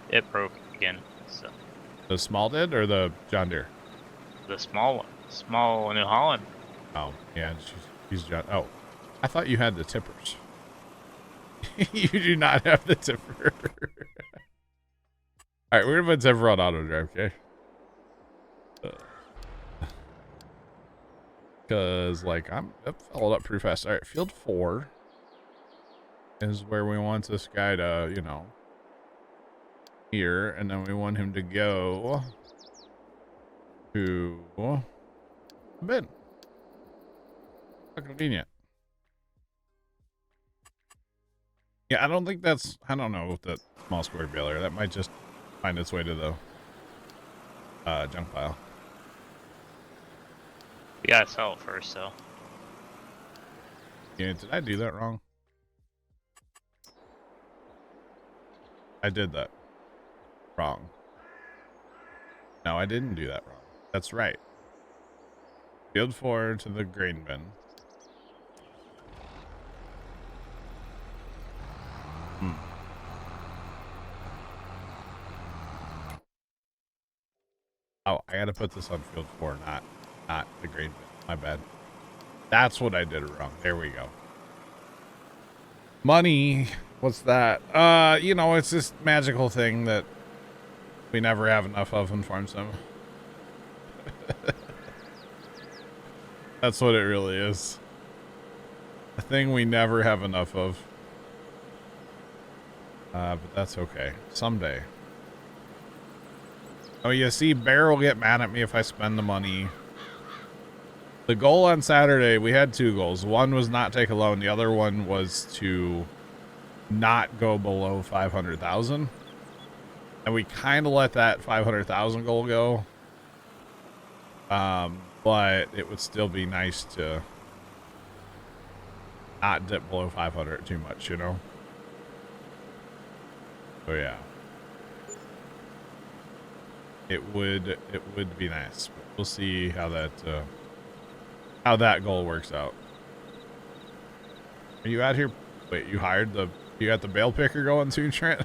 it broke again. So The small did, or the John Deere? the small one, small New Holland. Oh, yeah, she's John. Oh, I thought you had the tippers. You do not have the tipper. All right, we're gonna put tipper on auto drive, okay? Because like I followed up pretty fast. All right, field 4 is where we want this guy to, you know, here, and then we want him to go to the bin. How convenient. Yeah, I don't think that's, I don't know with the small square baler. That might just find its way to the junk pile. You gotta sell it first, though. Yeah, did I do that wrong? I did that wrong. No, I didn't do that wrong. That's right. Field 4 to the grain bin. Oh, I gotta put this on field 4, not the grain bin. My bad. That's what I did wrong. There we go. Money. What's that? You know, it's this magical thing that we never have enough of in Farm Sim. That's what it really is. A thing we never have enough of. But that's okay. Someday. Oh, you see, Bear will get mad at me if I spend the money. The goal on Saturday, we had 2 goals. One was not take a loan. The other one was to not go below 500,000. And we kind of let that 500,000 goal go. But it would still be nice to not dip below 500 too much, you know? So yeah. It would be nice, but we'll see how that goal works out. Are you out here? Wait, you got the bale picker going soon, Trent?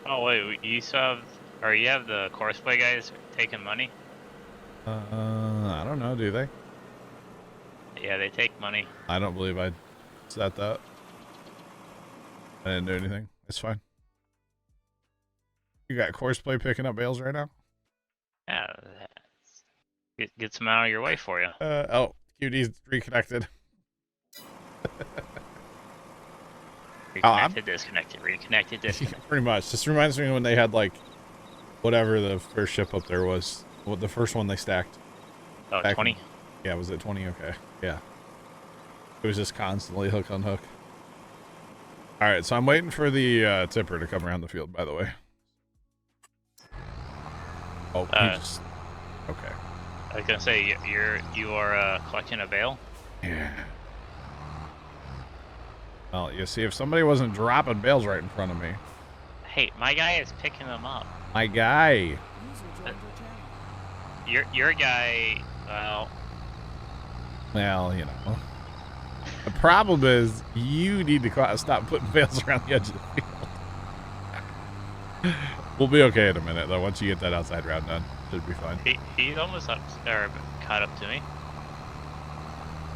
Oh wait, you still have, or you have the Courseplay guys taking money? I don't know, do they? Yeah, they take money. I don't believe I set that. I didn't do anything. It's fine. You got Courseplay picking up bales right now? Yeah, get some out of your way for you. Oh, QD's reconnected. Reconnected, disconnected, reconnected, disconnected. Pretty much. Just reminds me when they had like whatever the first ship up there was. What the first one they stacked. Oh, 20? Yeah, was it 20? Okay. Yeah. It was just constantly hook on hook. All right, so I'm waiting for the tipper to come around the field, by the way. Oh, he just... Okay. I was gonna say you are collecting a bale. Yeah. Well, you see, if somebody wasn't dropping bales right in front of me. Hey, my guy is picking them up. My guy. Your guy. Well. Well, you know. The problem is you need to stop putting bales around the edge of the field. We'll be okay in a minute, though. Once you get that outside round done, should be fine. He's almost up or caught up to me.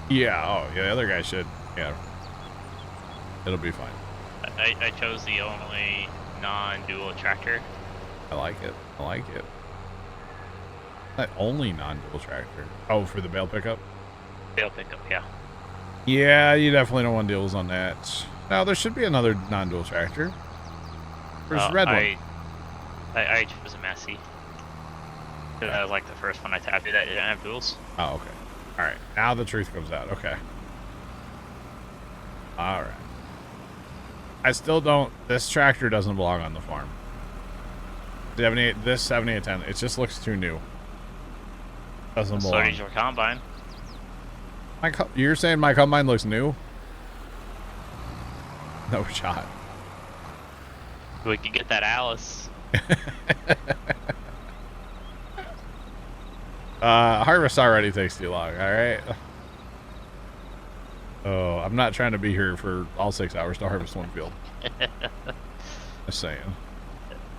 Yeah. Oh, yeah. The other guy should. Yeah. It'll be fine. I chose the only non-dual tractor. I like it. I like it. That only non-dual tractor. Oh, for the bale pickup? Bale pickup, yeah. Yeah, you definitely don't want deals on that. Now, there should be another non-dual tractor. Where's the red one? I chose a Massey. That was like the first one I tapped that didn't have duals. Oh, okay. All right. Now the truth comes out. Okay. All right. I still don't. This tractor doesn't belong on the farm. 78. This 7810. It just looks too new. Doesn't belong. So does your combine. You're saying my combine looks new? No shot. We could get that Alice. Harvest already takes too long. All right. Oh, I'm not trying to be here for all 6 hours to harvest one field. Just saying.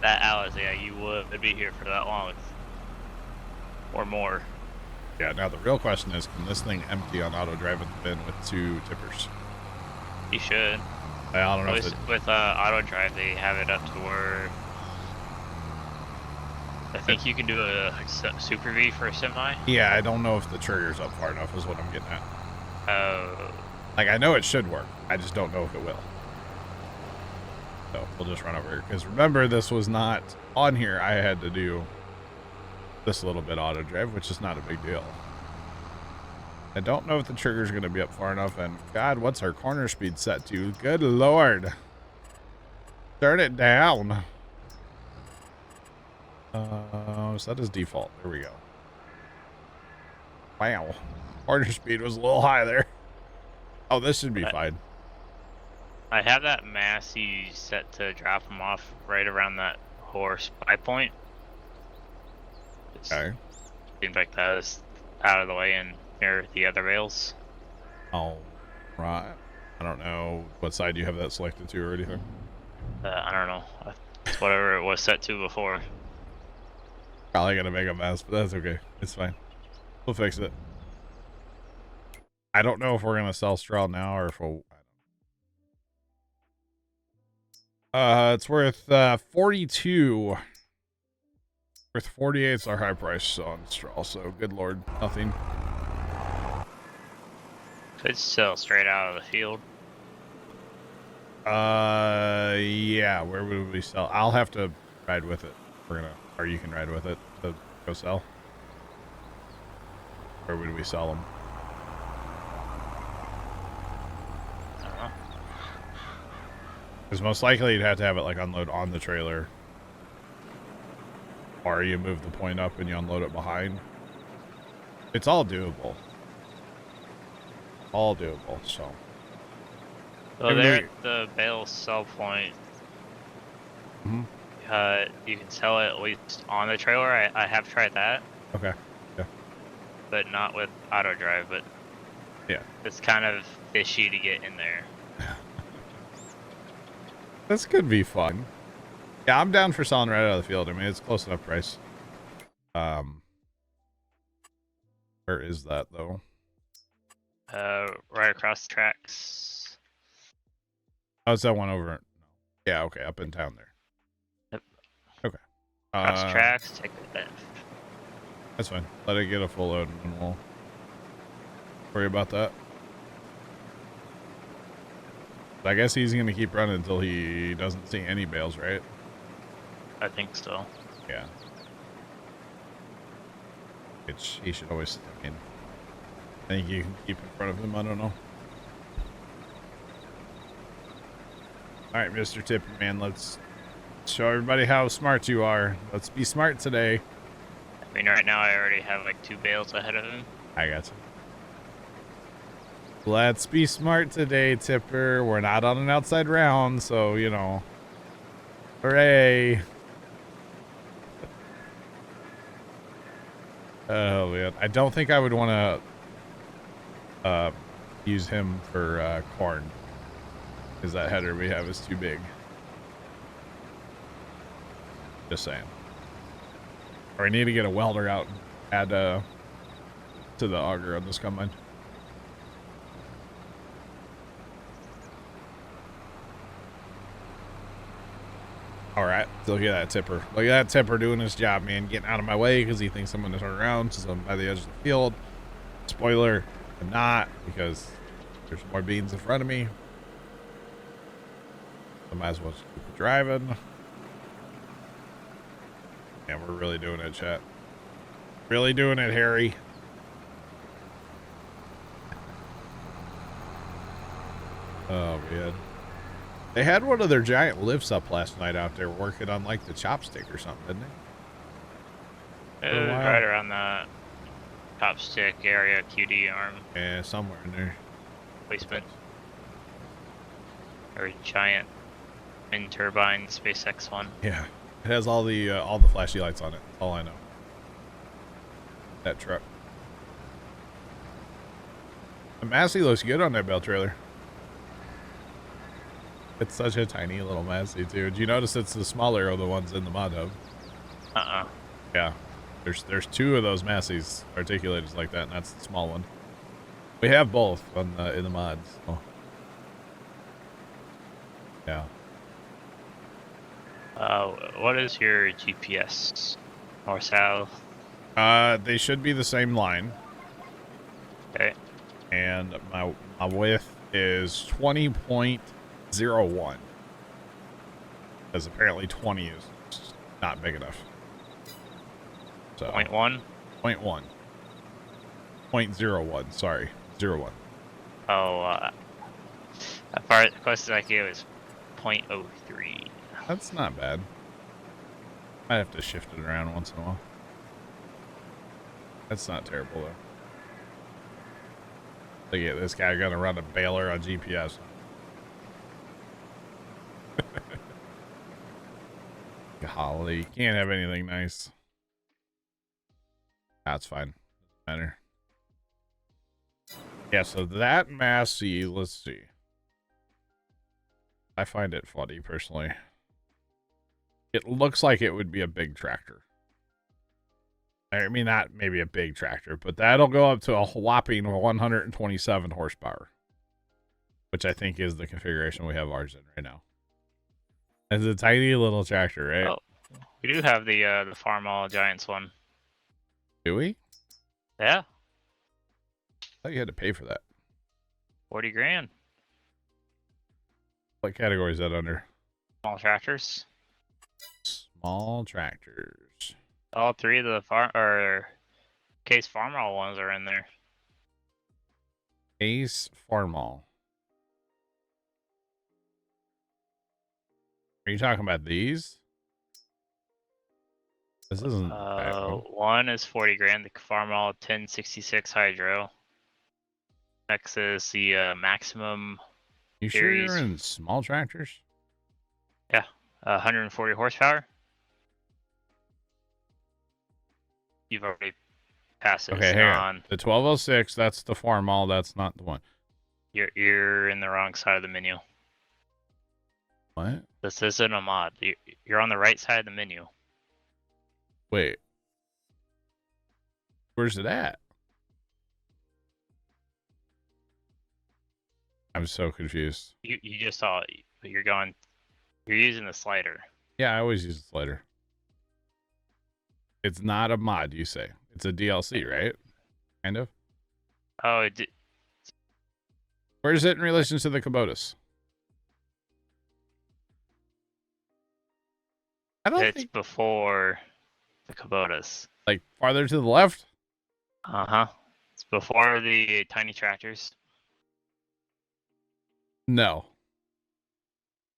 That Alice, yeah, you would be here for that long. Or more. Yeah, now the real question is, can this thing empty on auto drive at the bin with 2 tippers? You should. I don't know if with auto drive, they have it up to where I think you can do a Super V for a semi. Yeah, I don't know if the trigger's up far enough is what I'm getting at. Oh. Like, I know it should work. I just don't know if it will. So, we'll just run over here. Because remember, this was not on here. I had to do this little bit auto drive, which is not a big deal. I don't know if the trigger's going to be up far enough. And, God, what's our corner speed set to? Good Lord. Turn it down. Set as default. There we go. Wow. Corner speed was a little high there. Oh, this should be fine. I have that Massey set to drop them off right around that horse spy point. Okay. Seems like that is out of the way and near the other rails. Oh, right. I don't know what side you have that selected to or anything. I don't know. It's whatever it was set to before. Probably gonna make a mess, but that's okay. It's fine. We'll fix it. I don't know if we're gonna sell straw now or if we'll. It's worth 42. Worth 48 is our high price on straw. So good lord, nothing. Could sell straight out of the field. Yeah. Where would we sell? I'll have to ride with it. Or you can ride with it to go sell. Where would we sell them? Because most likely you'd have to have it like unload on the trailer. Or you move the point up and you unload it behind. It's all doable. All doable, so. So there at the bale sell point, mm-hmm. You can sell it at least on the trailer. I have tried that. Okay. Yeah. But not with auto drive, but yeah. It's kind of fishy to get in there. This could be fun. Yeah, I'm down for selling right out of the field. I mean, it's close enough price. Where is that though? Right across the tracks. Oh, it's that one over. Yeah, okay, up in town there. Yep. Okay. Across the tracks, take the left. That's fine. Let it get a full load and we'll worry about that. I guess he's going to keep running until he doesn't see any bales, right? I think so. Yeah. He should always, I mean, I think you can keep in front of him. I don't know. All right, Mr. Tipper, man, let's show everybody how smart you are. Let's be smart today. I mean, right now I already have like 2 bales ahead of him. I got you. Let's be smart today, Tipper. We're not on an outside round, so, you know. Hooray. Oh, man. I don't think I would want to use him for corn. Because that header we have is too big. Just saying. Or I need to get a welder out and add to the auger on this combine. All right, so look at that Tipper. Look at that Tipper doing his job, man. Getting out of my way because he thinks I'm going to turn around since I'm by the edge of the field. Spoiler, I'm not, because there's more beans in front of me. I might as well just keep driving. And we're really doing it, chat. Really doing it, Harry. Oh, man. They had one of their giant lifts up last night out there working on, like, the chopstick or something, didn't they? It was right around the chopstick area, QD arm. Yeah, somewhere in there. Placement. Or giant wind turbine SpaceX one. Yeah. It has all the flashy lights on it. That's all I know. That truck. The Massey looks good on that belt trailer. It's such a tiny little Massey too. Did you notice it's the smaller of the ones in the mod hub? Yeah. There's 2 of those Masseys articulators like that, and that's the small one. We have both on in the mods. So. Yeah. What is your GPS? North south? They should be the same line. Okay. And my width is 20.01. Because apparently 20 is not big enough. So 0.1? 0.1. 0.01, sorry. 01. Oh, as far as the closest I gave was 0.03. That's not bad. Might have to shift it around once in a while. That's not terrible though. Look at this guy gonna run a baler on GPS. Golly, you can't have anything nice. That's fine. Doesn't matter. Yeah, so that Massey, let's see. I find it funny personally. It looks like it would be a big tractor. I mean, not maybe a big tractor, but that'll go up to a whopping 127 horsepower, which I think is the configuration we have ours in right now. It's a tiny little tractor, right? Oh, we do have the Farm All Giants one. Do we? Yeah, I thought you had to pay for that. 40 grand. What category is that under? Small tractors. Small tractors. All 3 of the Case Farm All ones are in there. Ace Farmall. Are you talking about these? This isn't bad. One is 40 grand, the Farm All 1066 Hydro. Next is the Maximum. You sure you're in small tractors? Yeah, 140 horsepower. You've already passed it. Okay, hang on. The 1206, that's the Farm All, that's not the one. You're in the wrong side of the menu. What? This isn't a mod. You're on the right side of the menu. Wait. Where's it at? I'm so confused. You just saw it, but you're using the slider. Yeah, I always use the slider. It's not a mod, you say. It's a DLC, right? Kind of. Oh, Where is it in relation to the Kubotas? I don't it's think... before the Kubotas. Like farther to the left? Uh-huh. It's before the tiny tractors. No.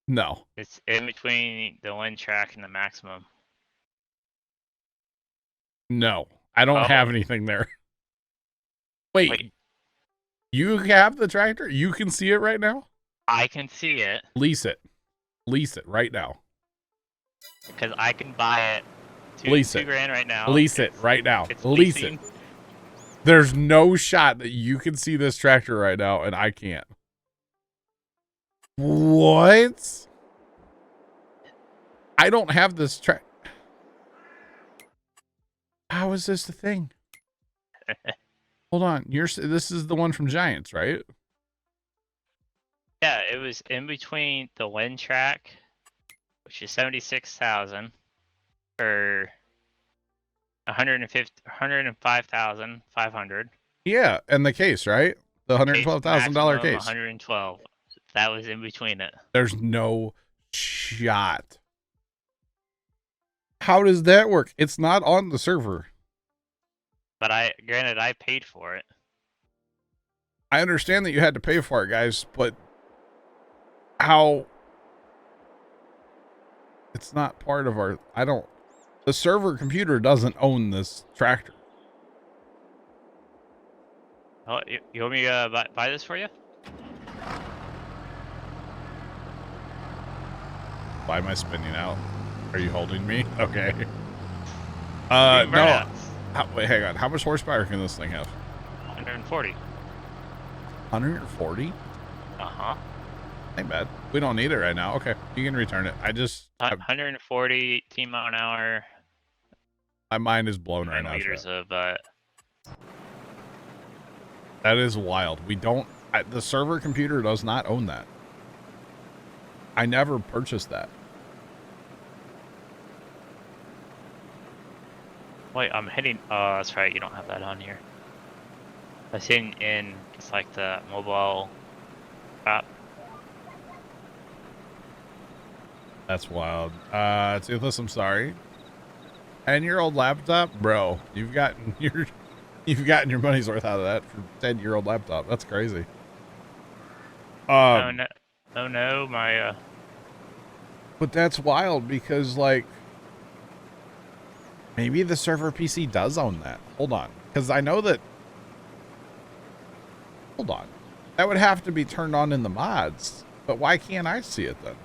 No. It's in between the wind track and the Maximum. No, I don't have anything there. Wait, you have the tractor? You can see it right now? I can see it. Lease it. Lease it right now. Because I can buy it. Lease $2 it. grand right now. Lease it right now. It's Lease leasing. it. There's no shot that you can see this tractor right now and I can't. What? I don't have this track. How is this the thing? Hold on. This is the one from Giants, right? Yeah, it was in between the Lynn track, which is 76,000, for 105,500. Yeah, and the case, right? The $112,000 case. 112. That was in between it. There's no shot. How does that work? It's not on the server. But granted, I paid for it. I understand that you had to pay for it, guys, but how? It's not part of our, the server computer doesn't own this tractor. Oh, you want me to buy this for you? Why am I spinning out? Are you holding me? Okay. Doing No. burnouts. Wait, hang on. How much horsepower can this thing have? 140. 140? Uh-huh. Ain't bad. We don't need it right now. Okay, you can return it. 140, 18 mile an hour. My mind is blown right 9 now. liters of That is wild. We don't. The server computer does not own that. I never purchased that. Wait, I'm hitting. Oh, that's right. You don't have that on here. I was hitting in. It's like the mobile app. That's wild. Toothless, I'm sorry. And your old laptop, bro. You've gotten your money's worth out of that for 10-year-old laptop. That's crazy. Oh no, my. But that's wild because like. Maybe the server PC does own that. Hold on. Because I know that... Hold on. That would have to be turned on in the mods. But why can't I see it then?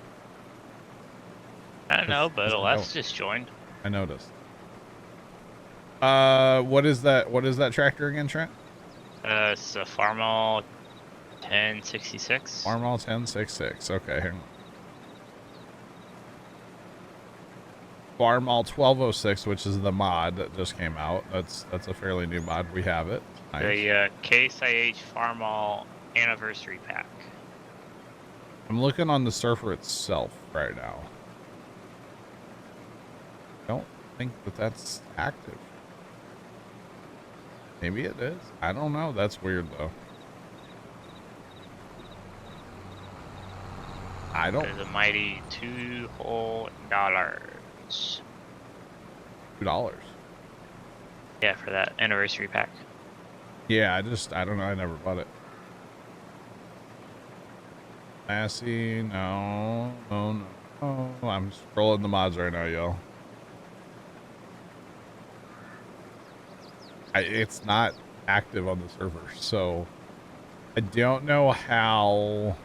I don't know, but Alex just joined. I noticed. What is that? What is that tractor again, Trent? It's a Farmall 1066. Farmall 1066. Okay, hang on. Farmall 1206, which is the mod that just came out. That's a fairly new mod. We have it. Nice. The Case IH Farmall Anniversary Pack. I'm looking on the server itself right now. I don't think that that's active. Maybe it is. I don't know. That's weird though. I don't. There's a mighty $2 whole. $2. Yeah, for that anniversary pack. Yeah, I don't know. I never bought it. Massey, no. I'm scrolling the mods right now, y'all. It's not active on the server, so I don't know how.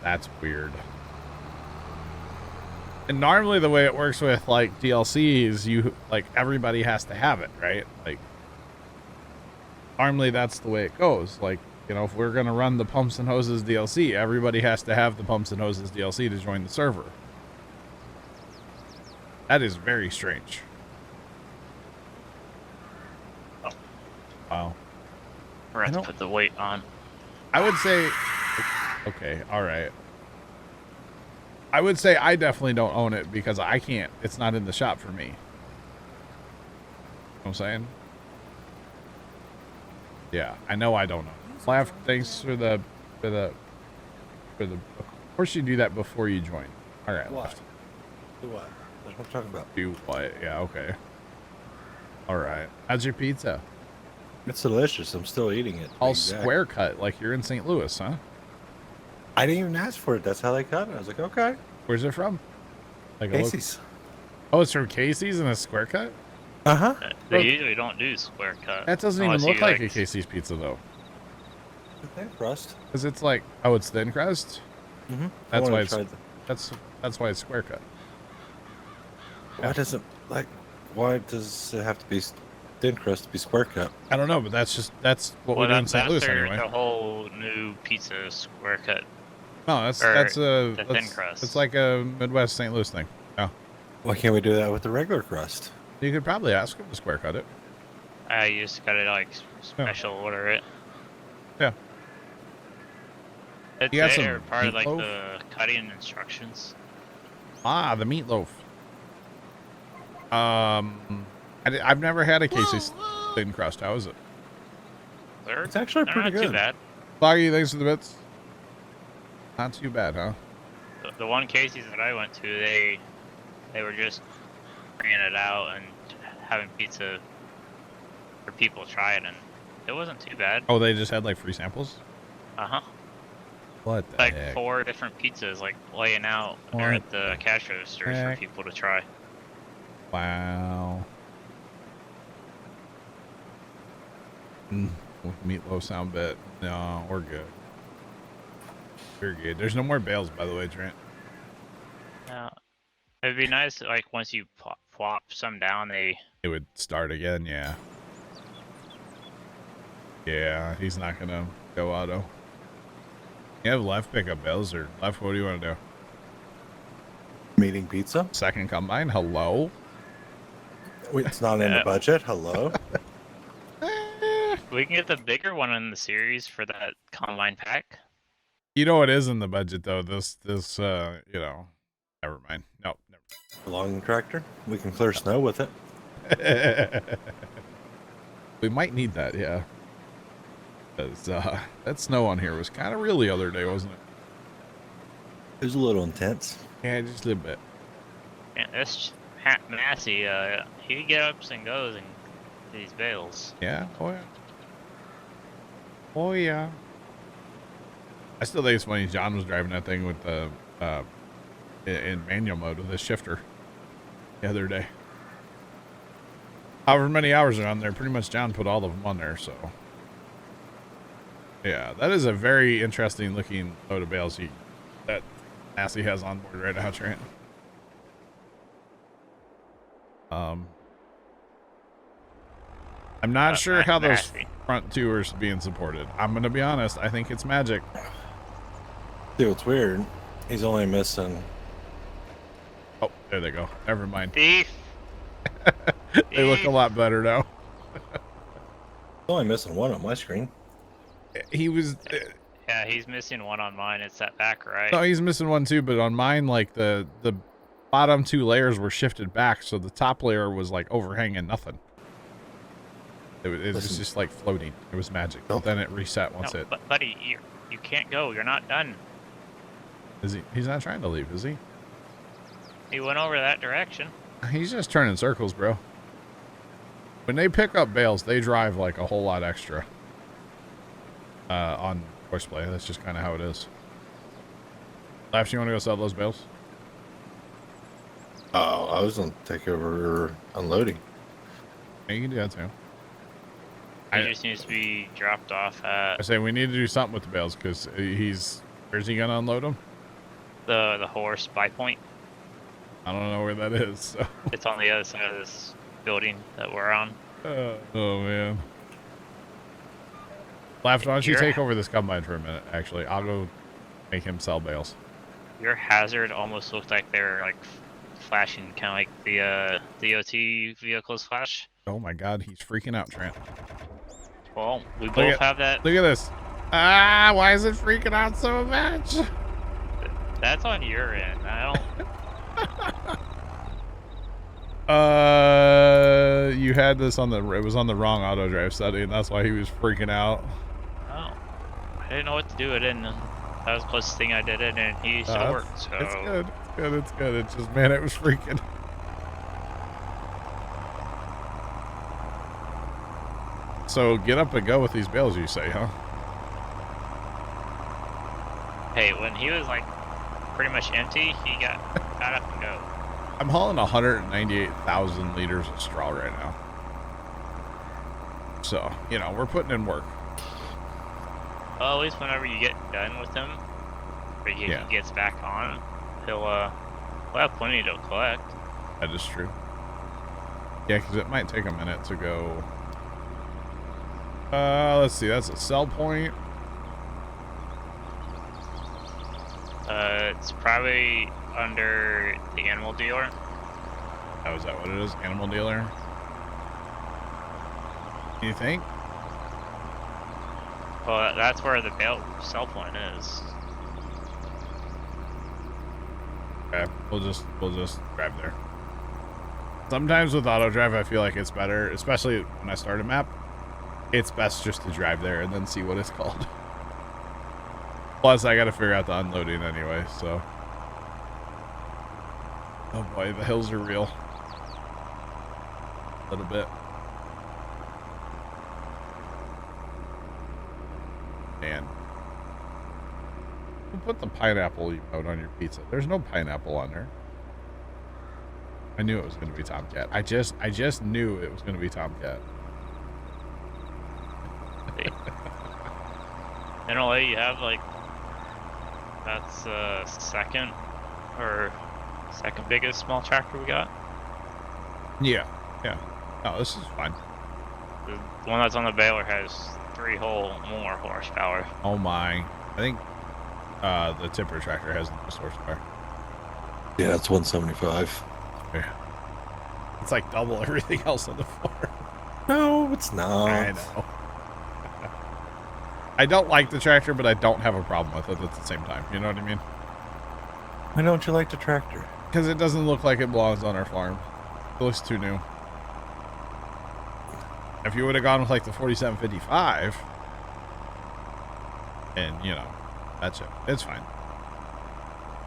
That's weird. And normally the way it works with like DLCs, everybody has to have it, right? Like normally that's the way it goes. Like, you know, if we're gonna run the Pumps and Hoses DLC, everybody has to have the Pumps and Hoses DLC to join the server. That is very strange. Oh. Wow. We're going to put the weight on. I would say, okay, all right. I would say I definitely don't own it because I can't. It's not in the shop for me. You know what I'm saying? Yeah, I know I don't know. Laugh, thanks for the. Of course you do that before you join. All right. What? Do what? What am I talking about? Do what? Yeah. Okay. All right. How's your pizza? It's delicious. I'm still eating it. All square cut, like you're in St. Louis, huh? I didn't even ask for it. That's how they cut it. I was like, okay. Where's it from? Like Casey's. Oh, it's from Casey's in a square cut? Uh-huh. They usually don't do square cut. That doesn't even unless look you, like a Casey's pizza, though. Thin crust. Because it's like, oh, it's thin crust? Mm-hmm. That's why it's, that's why it's square cut. Why does it have to be thin crust to be square cut? I don't know, but that's what we do in St. Louis anyway. The whole new pizza square cut. No, that's thin crust. It's like a Midwest St. Louis thing. Oh, Why can't we do that with the regular crust? you could probably ask them to square cut it. You just gotta like special order it. Yeah. It's You got there, some part of like meatloaf? the cutting instructions. Ah, the meatloaf. I've never had a Casey's thin crust. How is it? It's actually They're pretty not good. too bad. Foggy, thanks for the bits. Not too bad, huh? The one Casey's that I went to, they were just bringing it out and having pizza for people to try it, and it wasn't too bad. Oh, they just had like free samples? Uh-huh. What the Like heck? 4 different pizzas like laying out there at the cash registers for heck? people to try. Wow. Meatloaf sound bit. No, we're good. We're good. There's no more bales, by the way, Trent. Now, it'd be nice, like, once you plop some down, It would start again, yeah. Yeah, he's not gonna go auto. You have left pickup bales, or left, what do you want to do? Meeting pizza? Second combine, hello? Wait, it's not in the budget. Hello? we can get the bigger one in the series for that combine pack. You know it is in the budget, though. This, you know, never mind. No, never. Long tractor? We can clear snow with it. We might need that, yeah. Because that snow on here was kind of real the other day, wasn't it? It was a little intense. Yeah, just a little bit. And this Massey, he get ups and goes in these bales. Yeah, oh yeah. Oh yeah. I still think it's funny John was driving that thing with the in manual mode with the shifter the other day. However many hours are on there, pretty much John put all of them on there, so. Yeah, that is a very interesting looking load of bales that Massey has on board right now, Trent. I'm not sure how those front two are being supported. I'm gonna be honest. I think it's magic. Dude, what's weird? He's only missing. Oh, there they go. Never mind. Thief. They look a lot better now. He's only missing one on my screen. He was. Yeah, he's missing one on mine. It's that back right. No, he's missing one too. But on mine, like the bottom 2 layers were shifted back, so the top layer was like overhanging nothing. It was just like floating. It was magic. Oh. Then it reset once No, it. but buddy, you can't go. You're not done. Is he? He's not trying to leave, is he? He went over that direction. He's just turning circles, bro. When they pick up bales, they drive like a whole lot extra. On horseplay, that's just kind of how it is. Laps, you want to go sell those bales? Oh, I was gonna take over unloading. Yeah, you can do that too. He just needs to be dropped off I at say we need to do something with the bales because he's. Where's he gonna unload them? the horse buy point. I don't know where that is. So. It's on the other side of this building that we're on. Oh man. Laugh, why don't you take over this combine for a minute? Actually, I'll go make him sell bales. Your hazard almost looked like they were like flashing, kind of like the DOT vehicles flash. Oh my God, he's freaking out, Trent. Well, we both have that. Look at this. Ah, why is it freaking out so much? That's on your end. I don't. You had this on it was on the wrong auto drive setting, and that's why he was freaking out. Oh, I didn't know what to do. It and that was the closest thing I did it, and he still worked. So It's good. It's good. It's good. It's just, man, it was freaking. So get up and go with these bales, you say, huh? Hey, when he was like pretty much empty, he got up and go. I'm hauling 198,000 liters of straw right now. So, you know, we're putting in work. Well, at least whenever you get done with him, or he gets back on, he'll have plenty to collect. That is true. Yeah, because it might take a minute to go. Let's see. That's a sell point. It's probably under the animal dealer. Oh, is that what it is? Animal dealer? You think? Well, that's where the sell point is. Okay, we'll just drive there. Sometimes with auto drive, I feel like it's better, especially when I start a map. It's best just to drive there and then see what it's called. Plus, I got to figure out the unloading anyway. So, oh boy, the hills are real. A little bit. Man, who put the pineapple emote on your pizza? There's no pineapple on there. I knew it was going to be Tomcat. I just knew it was going to be Tomcat. In a way, you have like that's second biggest small tractor we got. Yeah. Oh, this is fine. The one that's on the baler has 3 whole more horsepower. Oh my! I think the tipper tractor has the most horsepower. Yeah, it's 175. Yeah. It's like double everything else on the floor. No, it's not. I know. I don't like the tractor, but I don't have a problem with it at the same time. You know what I mean? Why don't you like the tractor? Because it doesn't look like it belongs on our farm. It looks too new. If you would have gone with like the 4755, and you know, that's it. It's fine.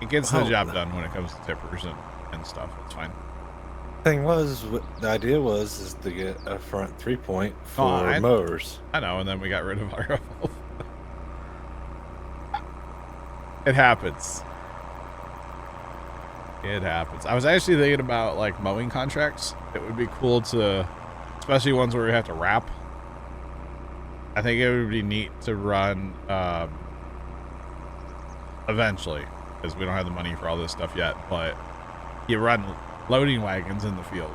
It gets the job done when it comes to tippers and stuff. It's fine. Thing was, the idea is to get a front 3-point for mowers. I know, and then we got rid of our. It happens. It happens. I was actually thinking about like mowing contracts. It would be cool to, especially ones where we have to wrap. I think it would be neat to run eventually, because we don't have the money for all this stuff yet. But you run loading wagons in the field,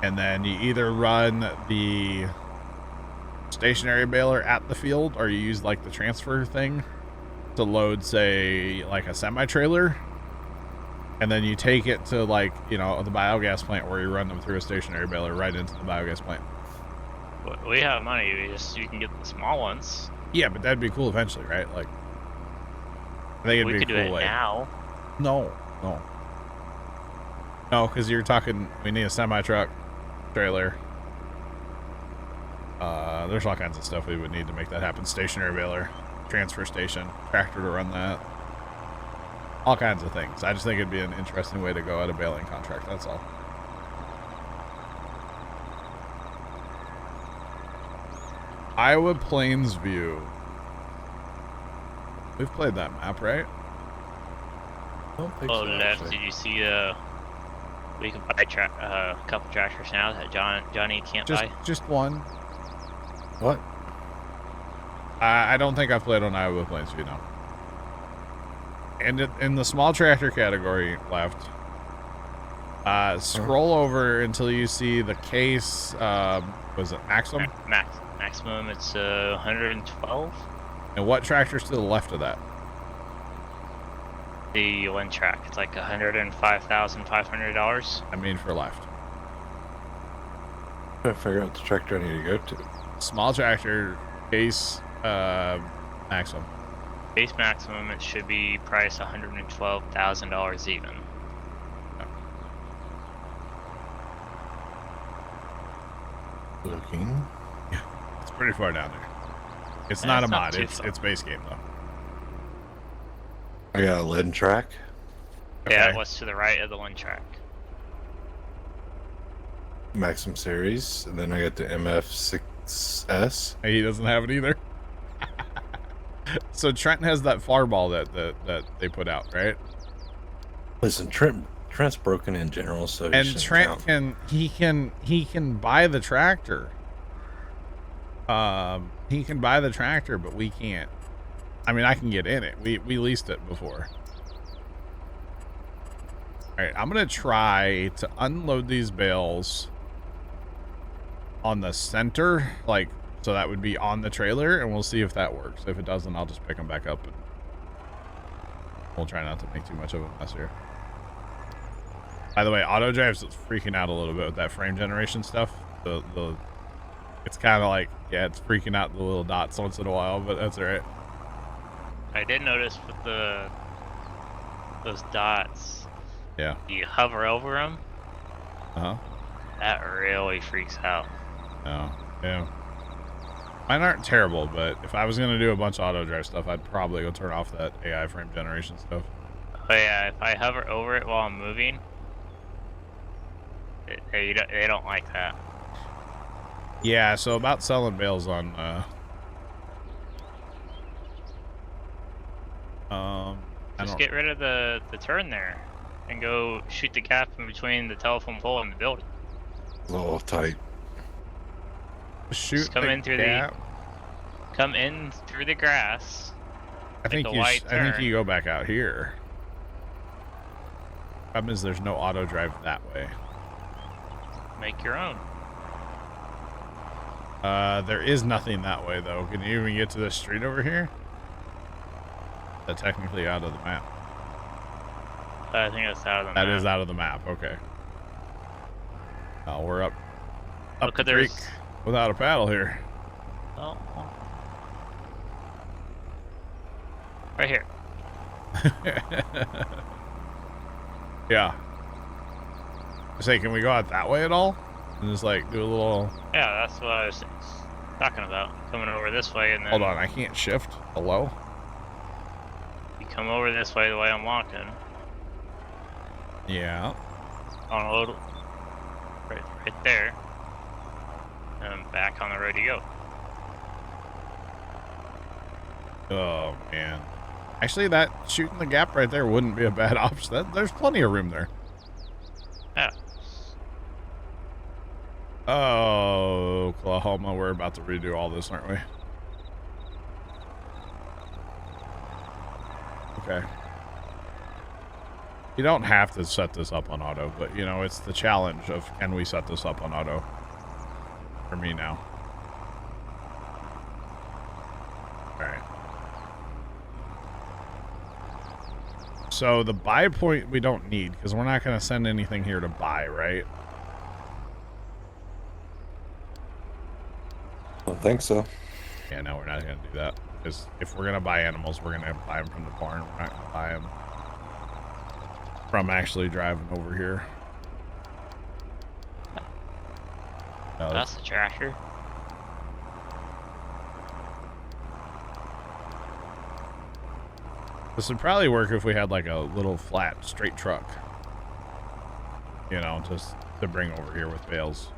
and then you either run the stationary baler at the field, or you use like the transfer thing to load, say, like a semi-trailer, and then you take it to, like, you know, the biogas plant, where you run them through a stationary baler right into the biogas plant. We have money. You can get the small ones. Yeah, but that'd be cool eventually, right? Like, I think it'd be a cool way. We could do it now. No, because you're talking, we need a semi-truck, trailer. There's all kinds of stuff we would need to make that happen. Stationary baler, transfer station, tractor to run that. All kinds of things. I just think it'd be an interesting way to go at a baling contract, that's all. Iowa Plains View. We've played that map, right? I don't think Oh, so, left. actually. Did you see we can buy a couple tractors now that Johnny can't buy? Just one. What? I don't think I've played on Iowa Plains View, no. And in the small tractor category left, scroll over until you see the case, was it Maximum? Maximum, it's 112. And what tractor's to the left of that? The one track, it's like $105,500. I mean for left. I'm trying to figure out the tractor I need to go to. Small tractor, case, Maximum. Base maximum, it should be priced $112,000 even. Looking. It's pretty far down there. It's Yeah, not a it's not mod, too it's far. base game though. I got a lead track. Yeah, Okay. what's to the right of the one track? Maxim series, and then I got the MF6S. He doesn't have it either. So Trent has that far ball that they put out, right? Listen, Trent Trent's broken in general, so And Trent he can buy the tractor. He can buy the tractor, but we can't. I mean, I can get in it. We leased it before. All right, I'm gonna try to unload these bales on the center, like, so that would be on the trailer, and we'll see if that works. If it doesn't, I'll just pick them back up, and we'll try not to make too much of a mess here. By the way, auto drive's freaking out a little bit with that frame generation stuff. It's kind of like, yeah, it's freaking out the little dots once in a while, but that's all right. I did notice with those dots. Yeah. You hover over them. Uh-huh. That really freaks out. Oh, yeah. Mine aren't terrible, but if I was going to do a bunch of auto drive stuff, I'd probably go turn off that AI frame generation stuff. Oh yeah, if I hover over it while I'm moving, they don't like that. Yeah, so about selling bales on, Just get rid of the turn there and go shoot the gap in between the telephone pole and the building. A little tight. Shoot. Just come in through the grass. I think you go back out here. Problem is there's no auto drive that way. Make your own. There is nothing that way though. Can you even get to this street over here? That's technically out of the map. I think that's out of the map. That is out of the map. Okay. Oh, we're up Look the at creek without a paddle here. Oh. Right here. Yeah. Say, can we go out that way at all? And just like do a little. Yeah, that's what I was talking about. Coming over this way and then. Hold on, I can't shift. Hello? You come over this way the way I'm walking. Yeah. On a little. Right there. And back on the road you go. Oh, man. Actually, that shooting the gap right there wouldn't be a bad option. There's plenty of room there. Yeah. Oh, Oklahoma, we're about to redo all this, aren't we? Okay. You don't have to set this up on auto, but, you know, it's the challenge of can we set this up on auto? For me now. Alright. So the buy point we don't need, because we're not going to send anything here to buy, right? I don't think so. Yeah, no, we're not going to do that. Because if we're going to buy animals, we're going to buy them from the barn. We're not going to buy them from actually driving over here. No, That's the tractor. this would probably work if we had like a little flat, straight truck. You know, just to bring over here with bales.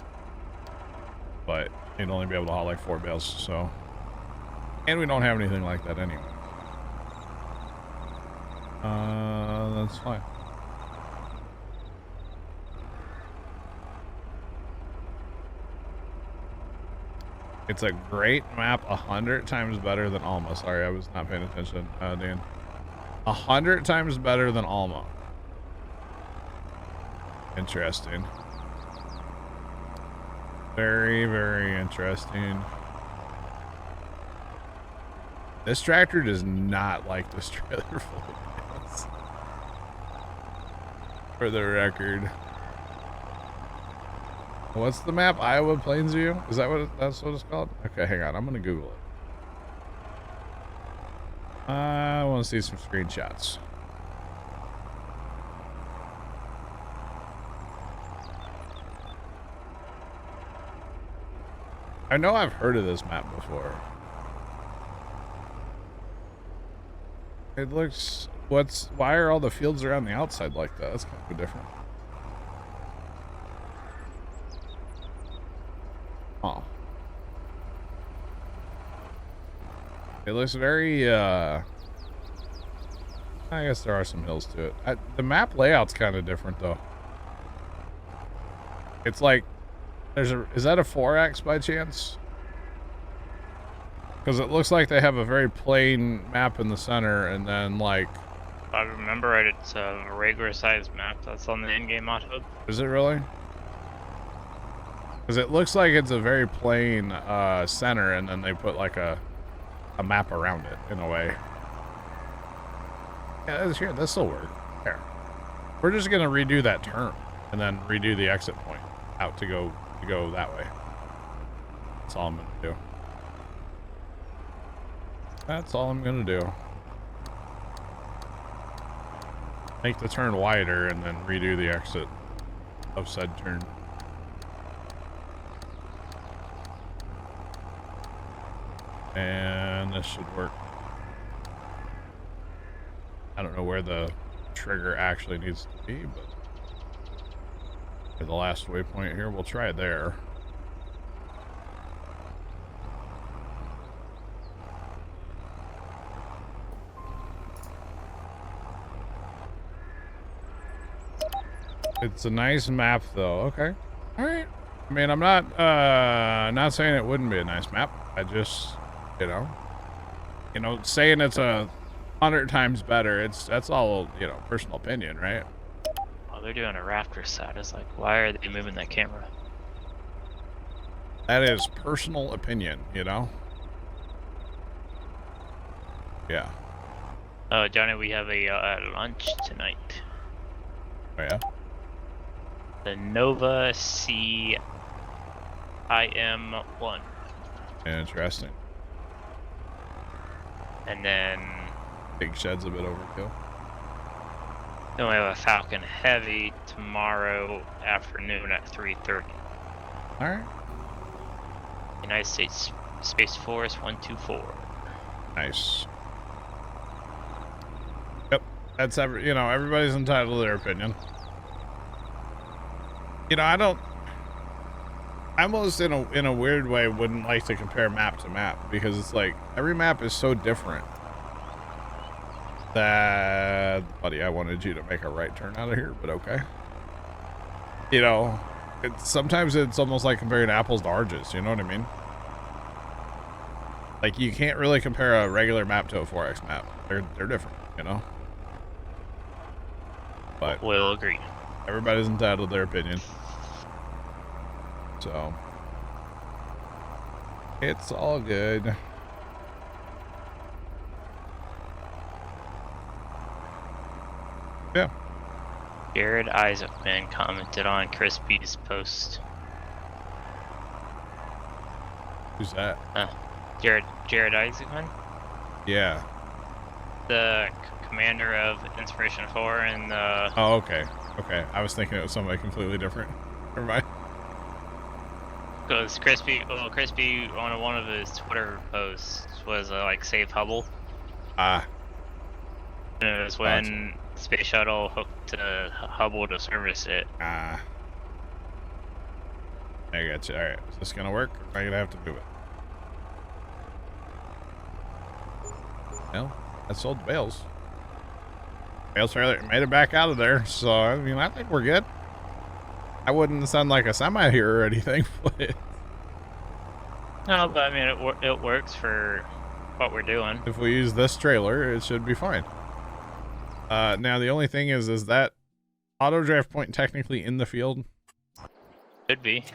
But you'd only be able to haul like 4 bales, so. And we don't have anything like that anyway. That's fine. It's a great map, 100 times better than Alma. Sorry, I was not paying attention, Dan. 100 times better than Alma. Interesting. Very, very interesting. This tractor does not like this trailer full of bales. For the record. What's the map? Iowa Plainsview? Is that that's what it's called? Okay, hang on. I'm gonna Google it. I want to see some screenshots. I know I've heard of this map before. It looks. Why are all the fields around the outside like that? That's kind of different. Oh. It looks very, I guess there are some hills to it. The map layout's kind of different though. It's like is that a 4X by chance? Because it looks like they have a very plain map in the center, and then like. If I remember right, it's a regular sized map that's on the in-game mod hub. Is it really? Because it looks like it's a very plain center, and then they put like a map around it in a way. Yeah, here, this will work. Here, we're just gonna redo that turn, and then redo the exit point out to go that way. That's all I'm gonna do. That's all I'm gonna do. Make the turn wider and then redo the exit of said turn. And this should work. I don't know where the trigger actually needs to be, but for the last waypoint here, we'll try it there. It's a nice map, though. Okay. All right. I mean, I'm not saying it wouldn't be a nice map. I just, you know, saying it's 100 times better. That's all, personal opinion, right? Oh, they're doing a rafter side. It's like, why are they moving that camera? That is personal opinion, Yeah. Oh, Johnny, we have a lunch tonight. Oh, yeah? The Nova CIM-1. Interesting. And then Big Shed's a bit overkill. then we have a Falcon Heavy tomorrow afternoon at 3:30. All right. United States Space Force 124. Nice. Yep. That's everybody's entitled to their opinion. I almost in a weird way wouldn't like to compare map to map, because it's like every map is so different that, buddy, I wanted you to make a right turn out of here, but okay. Sometimes it's almost like comparing apples to oranges, you know what I mean? Like, you can't really compare a regular map to a 4X map. They're different, But we'll agree. Everybody's entitled to their opinion. So it's all good. Yeah. Jared Isaacman commented on Crispy's post. Who's that? Jared Isaacman? Yeah. The commander of Inspiration 4 and the... Oh, okay. Okay. I was thinking it was somebody completely different. Never mind. Because Crispy on one of his Twitter posts was like save Hubble. Ah. And it was when Space Shuttle hooked to Hubble to service it. Ah. I got you. Alright. Is this gonna work? Or am I gonna have to move it? Well, I sold the bales. Bales trailer made it back out of there, so I think we're good. I wouldn't sound like a semi here or anything, but No, but I mean it works for what we're doing. If we use this trailer, it should be fine. Now the only thing is that auto draft point technically in the field? Could be.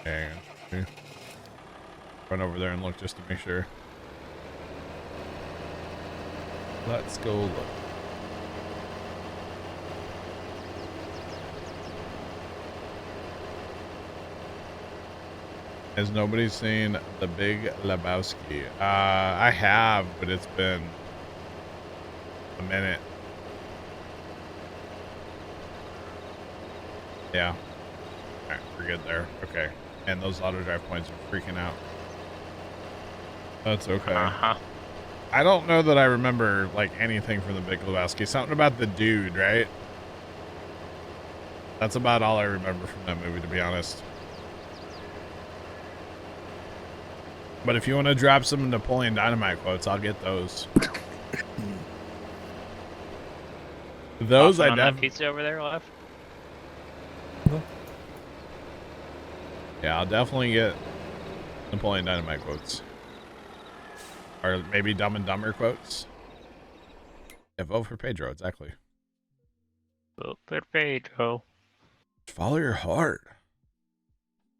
Hang on. Run over there and look just to make sure. Let's go look. Has nobody seen The Big Lebowski? I have, but it's been a minute. Yeah. Alright, we're good there. Okay. And those auto drive points are freaking out. That's okay. Uh-huh. I don't know that I remember, like, anything from The Big Lebowski. Something about the dude, right? That's about all I remember from that movie, to be honest. But if you want to drop some Napoleon Dynamite quotes, I'll get those. Those I on that never. pizza over there left. Yeah, I'll definitely get Napoleon Dynamite quotes. Or maybe Dumb and Dumber quotes. Yeah, vote for Pedro, exactly. Vote for Pedro. Follow your heart.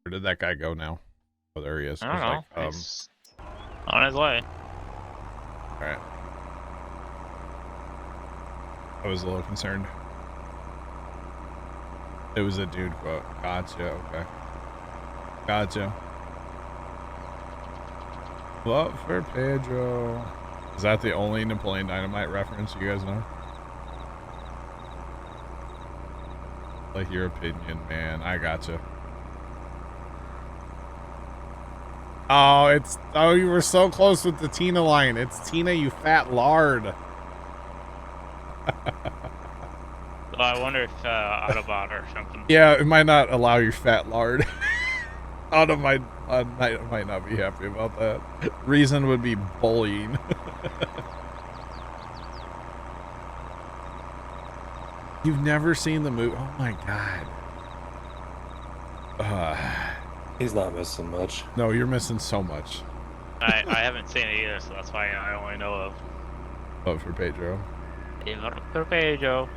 Where did that guy go now? Oh, there he is. I don't know. Like, He's on his way. Alright. I was a little concerned. It was a dude quote. Gotcha, okay. Gotcha. Vote for Pedro. Is that the only Napoleon Dynamite reference you guys know? Like your opinion, man. I gotcha. Oh, you were so close with the Tina line. It's Tina, you fat lard. Well, I wonder if Autobot or something. Yeah, it might not allow you fat lard. Auto might not be happy about that. Reason would be bullying. You've never seen the movie? Oh my god. He's not missing much. No, you're missing so much. I haven't seen it either, so that's why I only know of. Vote for Pedro. Vote for Pedro.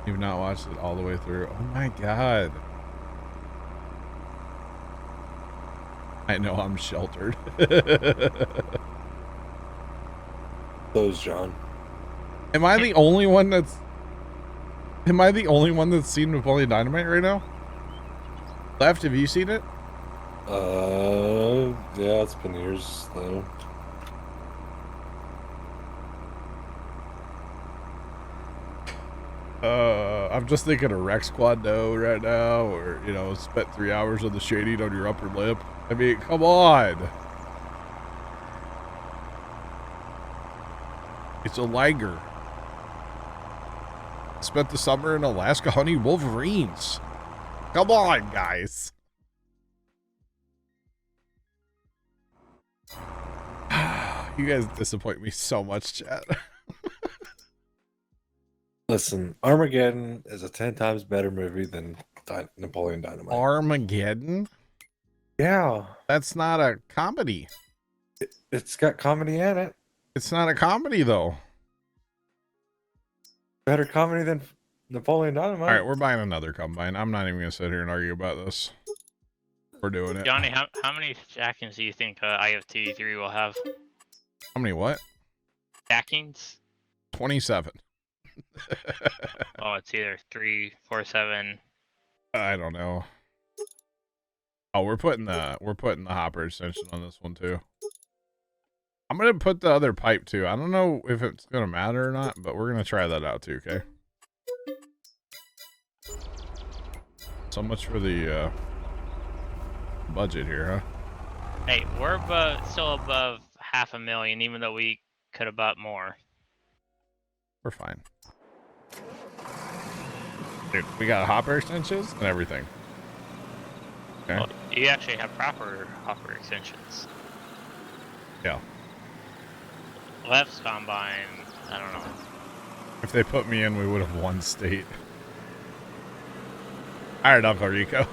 You've not watched it all the way through. Oh my god. I know I'm sheltered. Those, John. Am I the only one that's seen Napoleon Dynamite right now? Left, have you seen it? Yeah, it's been years though. I'm just thinking of Rex Squad though right now, or you know, spent 3 hours of the shading on your upper lip. I mean, come on. It's a liger. Spent the summer in Alaska hunting wolverines. Come on, guys. You guys disappoint me so much, chat. Listen, Armageddon is a 10 times better movie than Napoleon Dynamite. Armageddon? Yeah. That's not a comedy. It's got comedy in it. It's not a comedy, though. Better comedy than Napoleon Dynamite. All right, we're buying another combine. I'm not even going to sit here and argue about this. We're doing it. Johnny, how many jackings do you think IFT3 will have? How many what? Jackings? 27. Oh, it's either 3, 4, 7. I don't know. Oh, we're putting the hopper extension on this one too. I'm gonna put the other pipe too. I don't know if it's gonna matter or not, but we're gonna try that out too. Okay. So much for the budget here, huh? Hey, we're still above 500,000, even though we could have bought more. We're fine. Dude, we got hopper extensions and everything. Okay. Well, you actually have proper hopper extensions. Yeah. Left's combine, I don't know. If they put me in, we would have won state. All right, Uncle Rico.